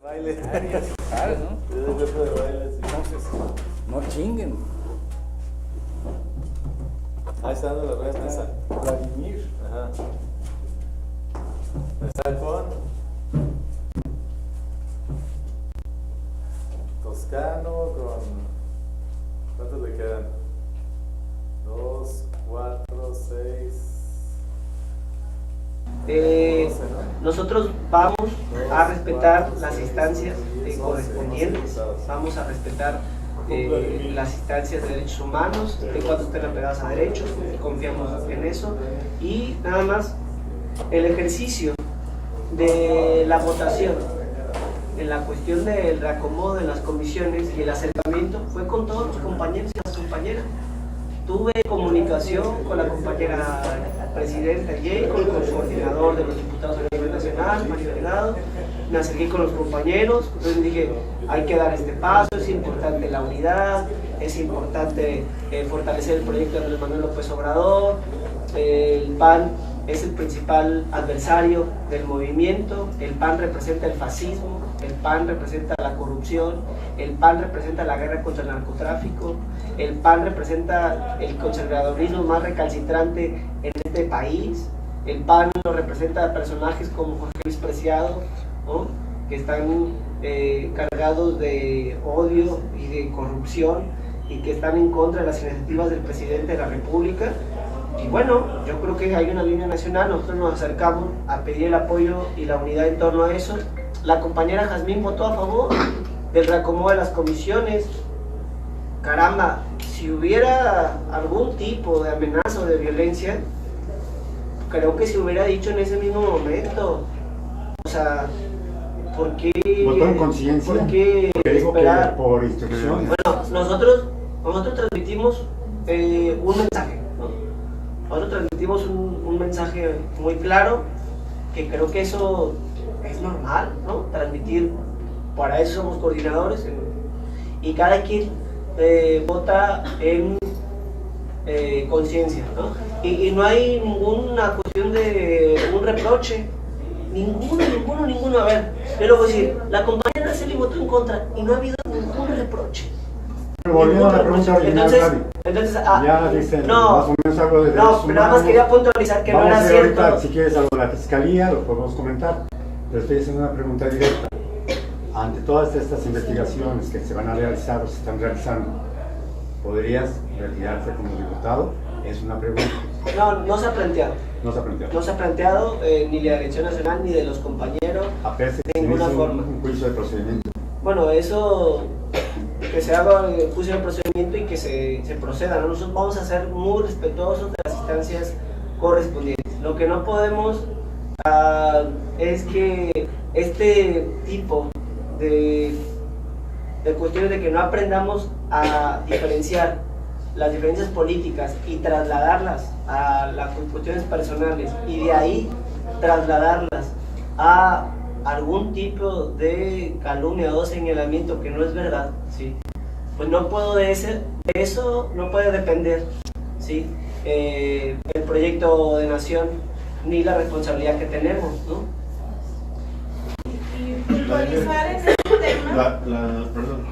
Baile. Entonces, no chinguen. Ahí está dando la rueda de mesa. Vladimir. Ajá. Está con Toscano, con... ¿Cuántos le quedan? 2, 4, 6... Nosotros vamos a respetar las instancias correspondientes, vamos a respetar las instancias de derechos humanos, de cuanto estén apegadas a derechos, confiamos en eso, y nada más el ejercicio de la votación en la cuestión del reacomodo en las comisiones y el acercamiento fue con todos los compañeros y las compañeras. Tuve comunicación con la compañera presidenta Jay, con el coordinador de los diputados a nivel nacional, Mario Delgado. Me acerqué con los compañeros, entonces dije, hay que dar este paso, es importante la unidad, es importante fortalecer el proyecto de Andrés Manuel López Obrador. El PAN es el principal adversario del movimiento. El PAN representa el fascismo, el PAN representa la corrupción, el PAN representa la guerra contra el narcotráfico, el PAN representa el conservadurismo más recalcitrante en este país, el PAN lo representa personajes como Jorge Luis Preciado, ¿no?, que están cargados de odio y de corrupción y que están en contra de las iniciativas del presidente de la República. Y bueno, yo creo que hay una línea nacional, nosotros nos acercamos a pedir el apoyo y la unidad en torno a eso. La compañera Jazmín votó a favor del reacomodo de las comisiones. Caramba, si hubiera algún tipo de amenaza o de violencia, creo que se hubiera dicho en ese mismo momento. O sea, ¿por qué? ¿Votó en conciencia? ¿Por qué esperar? Por instrucciones. Bueno, nosotros transmitimos un mensaje, ¿no? Nosotros transmitimos un mensaje muy claro, que creo que eso es normal, ¿no? Transmitir, para eso somos coordinadores, y cada quien vota en conciencia, ¿no? Y no hay ninguna cuestión de un reproche, ninguno. A ver, yo lo voy a decir, la compañera Celi votó en contra y no ha habido ningún reproche. Volviendo a la pregunta original, entonces ya dicen no, más o menos algo de derechos humanos. nada más quería puntualizar que Vamos no era a cierto. ahorita, si quieres, algo de la fiscalía, lo podemos comentar. Pero estoy haciendo una pregunta directa. Ante todas estas investigaciones que se van a realizar o se están realizando, ¿podrías retirarte como diputado? Es una pregunta. No se ha planteado. No se ha planteado. No se ha planteado ni de la Dirección Nacional ni de los compañeros. A pesar de de ninguna forma. un juicio de procedimiento. Bueno, eso, que se haga el juicio de procedimiento y que se proceda, ¿no? Nosotros vamos a ser muy respetuosos de las instancias correspondientes. Lo que no podemos es que este tipo de cuestiones de que no aprendamos a diferenciar las diferencias políticas y trasladarlas a las cuestiones personales y de ahí trasladarlas a algún tipo de calumnia o señalamiento que no es verdad, ¿sí? Pues no puedo de eso no puede depender, ¿sí? El proyecto de nación ni la responsabilidad que tenemos, ¿no? Y puntualizar en ese tema,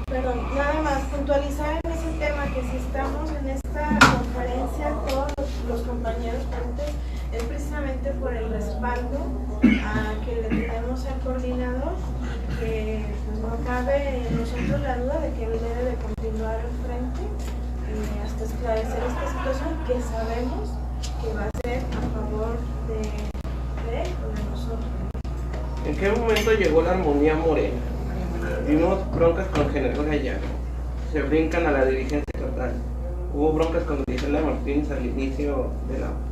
Perdón, nada más puntualizar en ese tema que si estamos en esta conferencia todos los compañeros ponentes es precisamente por el respaldo que le tenemos al coordinador, que pues, no cabe en nosotros la duda de que él debe de continuar al frente hasta esclarecer esta situación que sabemos que va a ser a favor de él o de nosotros. ¿En qué momento llegó la armonía morena? Vimos broncas con General Gallardo, se brincan a la dirigencia estatal. Hubo broncas con Gisela Martínez al inicio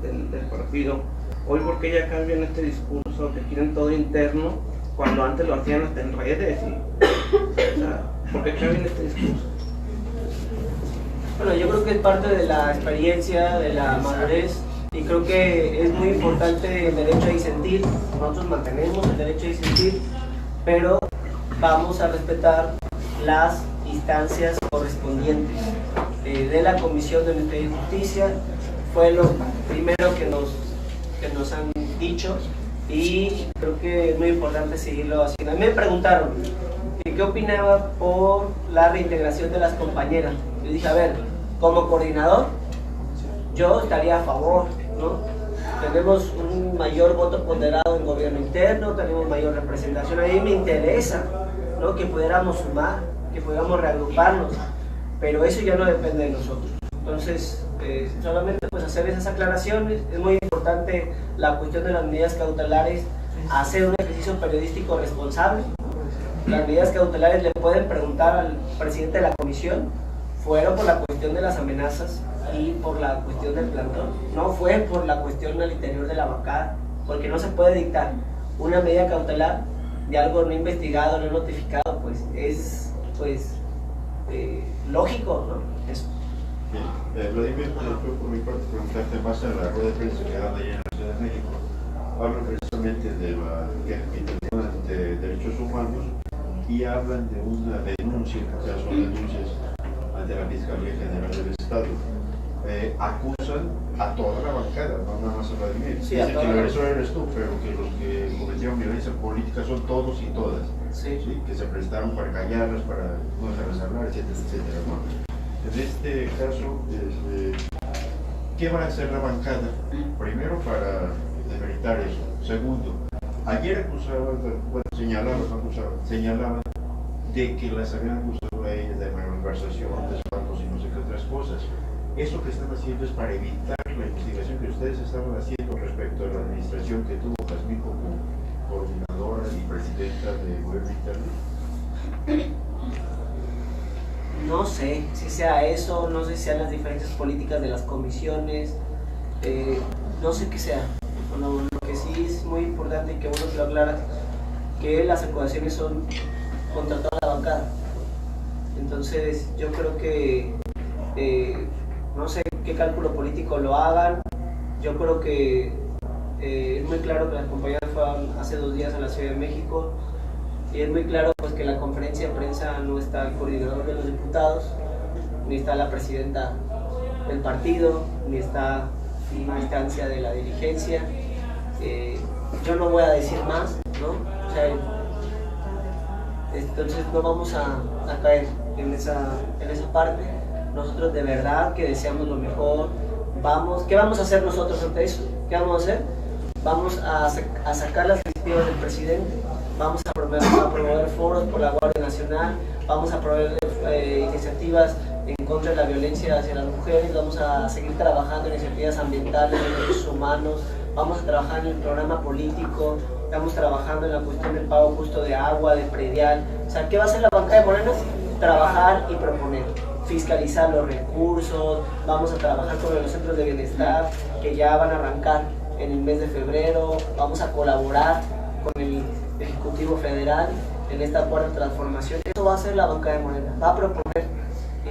del partido. Hoy, ¿por qué ya cambian este discurso que quieren todo interno cuando antes lo hacían hasta en redes? O sea, ¿por qué cambian este discurso? Bueno, yo creo que es parte de la experiencia, de la madurez, y creo que es muy importante el derecho a disentir. Nosotros mantenemos el derecho a disentir, pero vamos a respetar las instancias correspondientes. De la Comisión de Ministerio de Justicia fue lo primero que nos han dicho, y creo que es muy importante seguirlo haciendo. A mí me preguntaron qué opinaba por la reintegración de las compañeras. Yo dije, a ver, como coordinador yo estaría a favor, ¿no? Tenemos un mayor voto ponderado en gobierno interno, tenemos mayor representación. A mí me interesa, ¿no?, que pudiéramos sumar, que pudiéramos reagruparnos, pero eso ya no depende de nosotros. Entonces, solamente pues hacer esas aclaraciones. Es muy importante la cuestión de las medidas cautelares, hacer un ejercicio periodístico responsable. Las medidas cautelares le pueden preguntar al presidente de la comisión, fueron por la cuestión de las amenazas y por la cuestión del plantón, no fue por la cuestión al interior de la bancada, porque no se puede dictar una medida cautelar de algo no investigado, no notificado, pues es lógico, ¿no? Eso. Bien, Vladimir, yo por mi parte preguntarte más en la rueda de prensa que dan allá en la Ciudad de México. Hablan precisamente de la Intención de Derechos Humanos y hablan de una denuncia, que son denuncias ante la Fiscalía General del Estado. acusan a toda la bancada, no nada más a Vladimir. Sí, dicen que el agresor eres tú, pero que los que cometieron violencia política son todos y todas. Sí. ¿Sí? Que se prestaron para callarlas, para no dejarlas hablar, etcétera, etcétera, ¿no? En este caso, ¿qué va a hacer la bancada? Primero, para demeritar eso. Segundo, ayer señalaban de que las habían acusado a ellas de malversación, de bancos y no sé qué otras cosas. Eso que están haciendo es para evitar la investigación que ustedes estaban haciendo respecto a la administración que tuvo Jazmín como coordinadora y presidenta de Gobierno Interno. No sé si sea eso, no sé si sean las diferencias políticas de las comisiones, no sé qué sea. Bueno, lo que sí es muy importante y que bueno que lo aclaras, que las acusaciones son contra toda la bancada. Entonces yo creo que no sé qué cálculo político lo hagan. Yo creo que es muy claro que las compañeras fueron hace 2 días a la Ciudad de México y es muy claro pues que en la conferencia de prensa no está el coordinador de los diputados, ni está la presidenta del partido, ni está una instancia de la dirigencia. Yo no voy a decir más, ¿no? O sea, entonces no vamos a caer en esa parte. Nosotros de verdad que deseamos lo mejor. ¿Qué vamos a hacer nosotros ante eso? ¿Qué vamos a hacer? Vamos a sacar las iniciativas del presidente, vamos a promover foros por la Guardia Nacional, vamos a promover iniciativas en contra de la violencia hacia las mujeres, vamos a seguir trabajando en iniciativas ambientales, de derechos humanos, vamos a trabajar en el programa político, estamos trabajando en la cuestión del pago justo de agua, de predial. O sea, ¿qué va a hacer la bancada de Morena? Trabajar y proponer, fiscalizar los recursos, vamos a trabajar con los centros de bienestar que ya van a arrancar en el mes de febrero, vamos a colaborar con el Ejecutivo Federal en esta cuarta transformación. Eso va a hacer la bancada de Morena, va a proponer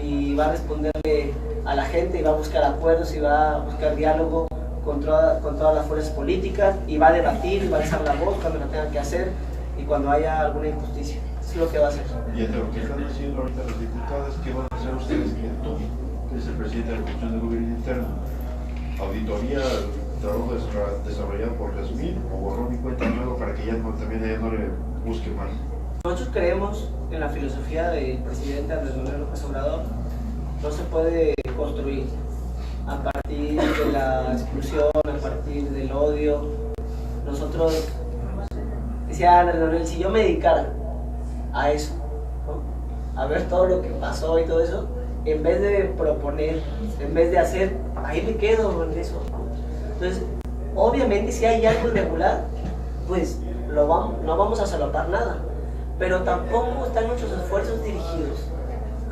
y va a responderle a la gente y va a buscar acuerdos y va a buscar diálogo con todas las fuerzas políticas y va a debatir y va a alzar la voz cuando lo tenga que hacer y cuando haya alguna injusticia. Eso es lo que va a hacer. Y entre lo que están haciendo ahorita los diputados, ¿qué van a hacer ustedes? Tú, que es el presidente de la Comisión de Gobierno Interno, auditoría trabajo desarrollado por Jazmín o borrón y cuenta nuevo para que ya también ella no le busque más. Nosotros creemos en la filosofía del presidente Andrés Manuel López Obrador. No se puede construir a partir de la exclusión, a partir del odio. Nosotros, decía Andrés Manuel, si yo me dedicara a eso, ¿no? A ver todo lo que pasó y todo eso, en vez de proponer, en vez de hacer, ahí me quedo en eso. Entonces, obviamente si hay algo irregular, pues no vamos a solapar nada, pero tampoco están muchos esfuerzos dirigidos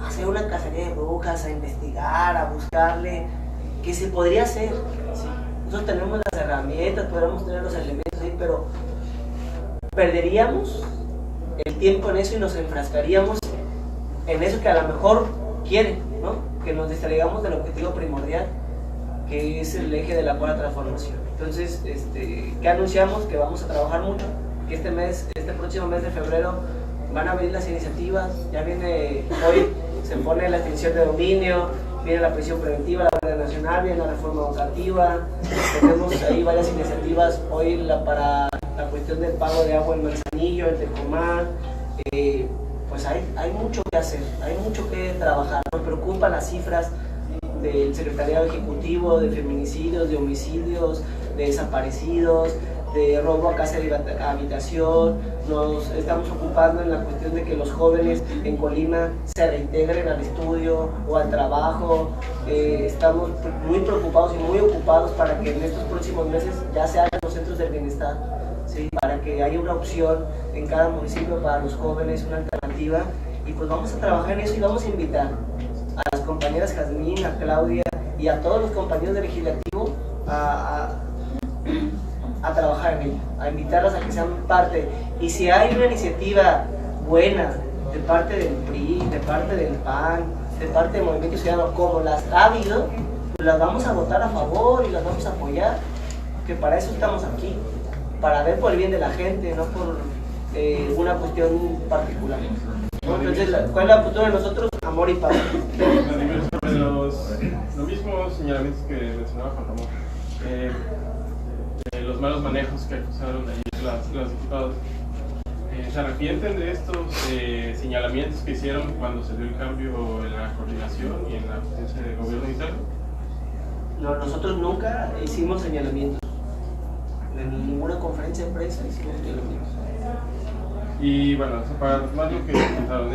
a hacer una cacería de brujas, a investigar, a buscarle, que se podría hacer. ¿Sí? Nosotros tenemos las herramientas, podríamos tener los elementos ahí, pero perderíamos el tiempo en eso y nos enfrascaríamos en eso que a lo mejor quieren, ¿no? Que nos distraigamos del objetivo primordial, que es el eje de la cuarta transformación. Entonces, ¿qué anunciamos? Que vamos a trabajar mucho, que este próximo mes de febrero van a venir las iniciativas, ya viene, hoy se pone la extinción de dominio, viene la prisión preventiva, la Guardia Nacional, viene la reforma educativa, tenemos ahí varias iniciativas, hoy para la cuestión del pago de agua en Manzanillo, en Tecomán, pues hay mucho que hacer, hay mucho que trabajar. Nos preocupan las cifras del Secretariado Ejecutivo, de feminicidios, de homicidios, de desaparecidos, de robo a casa de habitación. Nos estamos ocupando en la cuestión de que los jóvenes en Colima se reintegren al estudio o al trabajo. Estamos muy preocupados y muy ocupados para que en estos próximos meses ya se hagan los centros del bienestar, ¿sí? Para que haya una opción en cada municipio para los jóvenes, una alternativa. Y pues vamos a trabajar en eso y vamos a invitar a las compañeras Jazmín, a Claudia y a todos los compañeros del legislativo a trabajar en ello, a invitarlas a que sean parte. Y si hay una iniciativa buena de parte del PRI, de parte del PAN, de parte del Movimiento Ciudadano, como las ha habido, pues las vamos a votar a favor y las vamos a apoyar, que para eso estamos aquí, para ver por el bien de la gente, no por una cuestión particular. Entonces, ¿cuál es la postura de nosotros? Amor y paz. Pero los mismos señalamientos que mencionaba Juan Ramón, los malos manejos que acusaron ayer los diputados, ¿se arrepienten de estos señalamientos que hicieron cuando se dio el cambio en la coordinación y en la presencia del gobierno interno? No, nosotros nunca hicimos señalamientos. En ninguna conferencia de prensa hicimos señalamientos. Y bueno, para más lo que comentaron,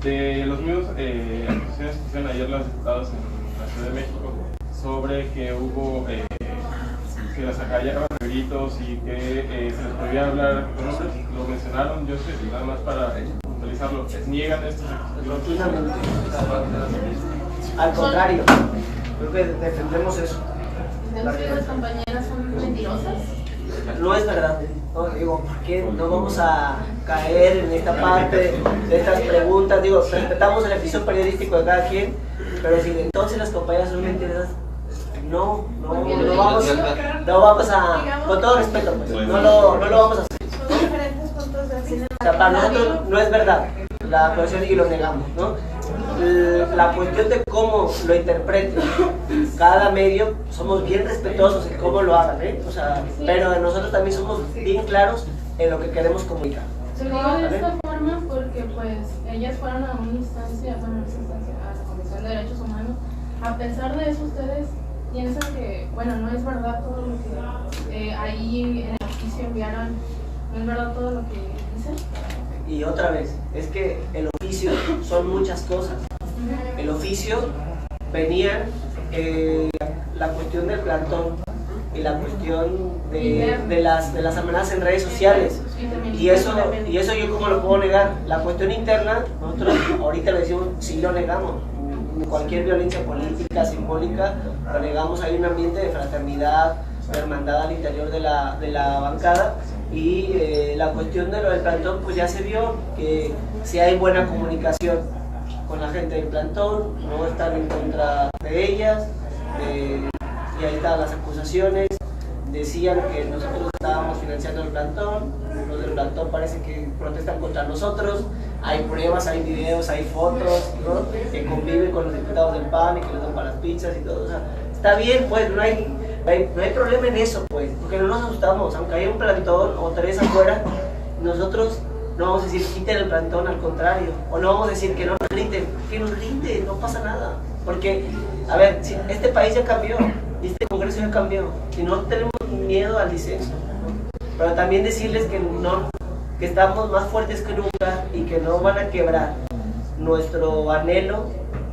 de los mismos acusaciones que hicieron ayer los diputados en la Ciudad de México sobre que hubo que las acallaban de gritos y que se les prohibía hablar con nombres, lo mencionaron, yo sé, nada más para puntualizarlo, niegan estos rotundamente. Al contrario, creo que defendemos eso. ¿Entonces las compañeras son mentirosas? No es verdad. No, digo, ¿por qué no vamos a caer en esta parte de estas preguntas? Digo, respetamos el oficio periodístico de cada quien, pero si entonces las compañeras son mentirosas, no vamos a, con todo respeto, pues, no lo vamos a hacer. Son diferentes puntos de vista. O sea, para nosotros no es verdad la acusación y lo negamos, ¿no? La cuestión de cómo lo interprete cada medio, somos bien respetuosos en cómo lo hagan, ¿eh? O sea, pero nosotros también somos bien claros en lo que queremos comunicar. Se digo de esta forma porque pues ellas fueron a una instancia, a la Comisión de Derechos Humanos. A pesar de eso, ustedes piensan que, bueno, no es verdad todo lo que ahí en el oficio enviaron, no es verdad todo lo que dicen. Y otra vez, es que el oficio son muchas cosas. El oficio venían la cuestión del plantón y la cuestión de las amenazas en redes sociales. Y eso yo cómo lo puedo negar. La cuestión interna, nosotros ahorita le decimos, sí lo negamos. Cualquier violencia política, simbólica, lo negamos. Hay un ambiente de fraternidad, de hermandad al interior de la bancada. Y la cuestión de lo del plantón, pues ya se vio que si hay buena comunicación con la gente del plantón, no están en contra de ellas, y ahí están las acusaciones, decían que nosotros estábamos financiando el plantón, los del plantón parece que protestan contra nosotros, hay pruebas, hay videos, hay fotos, ¿no? Que conviven con los diputados del PAN y que les dan para las pizzas y todo, o sea, está bien, pues no hay problema en eso, pues, porque no nos asustamos, aunque haya un plantón o tres afuera, nosotros no vamos a decir quiten el plantón, al contrario, o no vamos a decir que no nos griten, no pasa nada, porque, a ver, si este país ya cambió, y este Congreso ya cambió, y no tenemos miedo al disenso, ¿no? Pero también decirles que estamos más fuertes que nunca y que no van a quebrar nuestro anhelo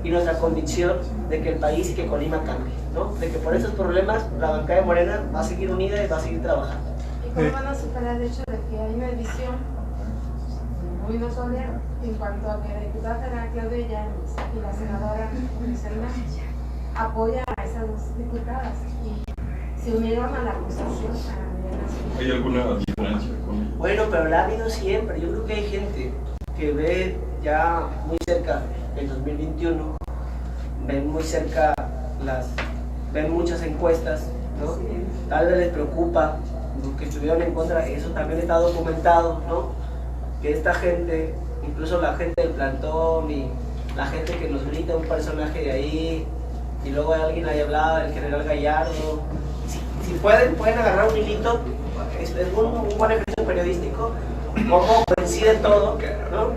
y nuestra convicción de que el país y que Colima cambie, ¿no? De que por esos problemas la bancada de Morena va a seguir unida y va a seguir trabajando. ¿Y cómo van a superar el hecho de que hay una división muy notoria en cuanto a que la diputada federal Claudia Llanes y la senadora Griselda apoyan a esas dos diputadas y se unieron a la acusación a ¿Hay alguna diferencia con ellos? Bueno, pero la ha habido siempre. Yo creo que hay gente que ve ya muy cerca el 2021, ven muy cerca ven muchas encuestas, ¿no? Tal vez les preocupa lo que estuvieron en contra, eso también está documentado, ¿no? Que esta gente, incluso la gente del plantón y la gente que nos grita un personaje de ahí, y luego alguien ahí hablaba, el general Gallardo, si pueden agarrar un hilito, es un buen ejercicio periodístico, cómo coincide todo, ¿no?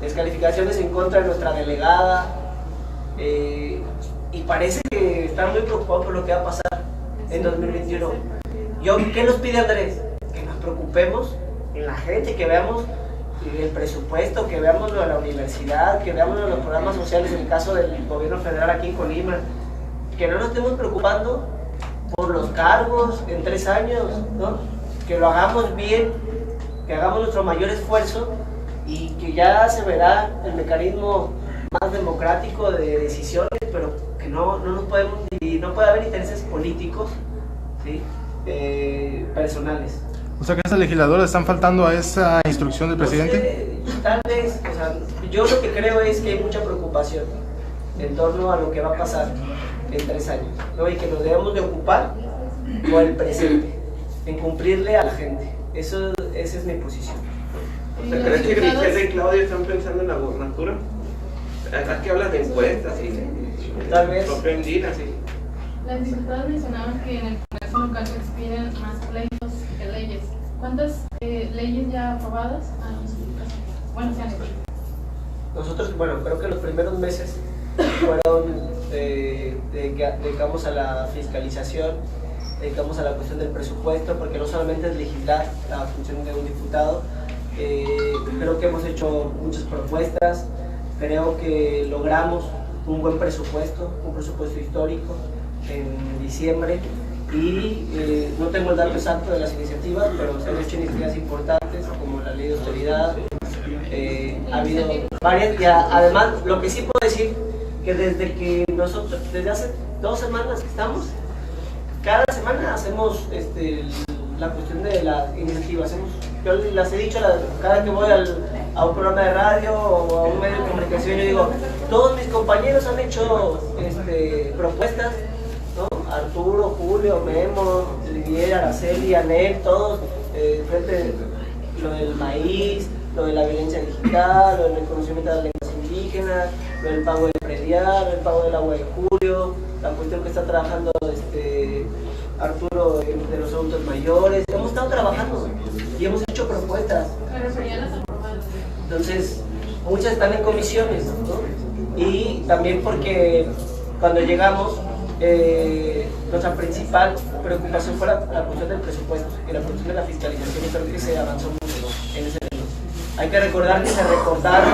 Descalificaciones en contra de nuestra delegada, y parece que están muy preocupados por lo que va a pasar en 2021. ¿Qué nos pide Andrés? Que nos preocupemos en la gente, que veamos el presupuesto, que veamos lo de la universidad, que veamos los programas sociales en el caso del gobierno federal aquí en Colima, que no nos estemos preocupando por los cargos en 3 años, ¿no? Que lo hagamos bien, que hagamos nuestro mayor esfuerzo y que ya se verá el mecanismo más democrático de decisiones, pero que no nos podemos dividir, no puede haber intereses políticos, ¿sí? Personales. O sea que estas legisladoras están faltando a esa instrucción del presidente. Tal vez, o sea, yo lo que creo es que hay mucha preocupación en torno a lo que va a pasar en 3 años, ¿no? Y que nos debemos de ocupar por el presente, en cumplirle a la gente. Esa es mi posición. ¿Crees que Griselda y Claudia están pensando en la gobernatura? Acá que hablas de encuestas y tal vez. Las diputadas mencionaban que en el Congreso local se expiden más pleitos que leyes. ¿Cuántas leyes ya aprobadas se han hecho? Nosotros, creo que los primeros meses fueron dedicamos a la fiscalización, dedicamos a la cuestión del presupuesto, porque no solamente es legislar la función de un diputado. Creo que hemos hecho muchas propuestas, creo que logramos un buen presupuesto, un presupuesto histórico en diciembre, y no tengo el dato exacto de las iniciativas, pero se han hecho iniciativas importantes como la ley de austeridad. Ha habido varias, y además lo que sí puedo decir que desde hace 2 semanas que estamos, cada semana hacemos la cuestión de las iniciativas. Yo las he dicho cada que voy a un programa de radio o a un medio de comunicación, yo digo, todos mis compañeros han hecho propuestas, ¿no? Arturo, Julio, Memo, Olivier, Araceli, Anel, todos, frente lo del maíz, lo de la violencia digital, lo del reconocimiento de las lenguas indígenas, lo del pago del predial, el pago del agua de Julio, la cuestión que está trabajando Arturo de los adultos mayores. Hemos estado trabajando y hemos hecho propuestas. Entonces, muchas están en comisiones, ¿no? Y también porque cuando llegamos, nuestra principal preocupación fue la cuestión del presupuesto y la cuestión de la fiscalización, y creo que se avanzó mucho en ese tema. Hay que recordar que se recortaron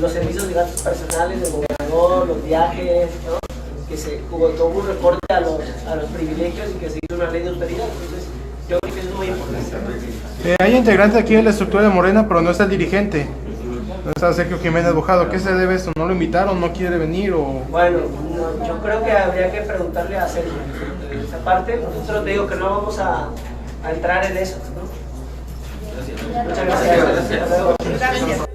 los servicios de gastos personales del gobernador, los viajes, ¿no? Que hubo un recorte a los privilegios y que se hizo una ley de austeridad. Entonces, yo creo que eso es muy importante. Hay integrantes aquí en la estructura de Morena, pero no está el dirigente. No está Sergio Jiménez Bojado. ¿Qué se debe esto? ¿No lo invitaron? ¿No quiere venir? Bueno, yo creo que habría que preguntarle a Sergio esa parte. Nosotros te digo que no vamos a entrar en eso, ¿no? Muchas gracias.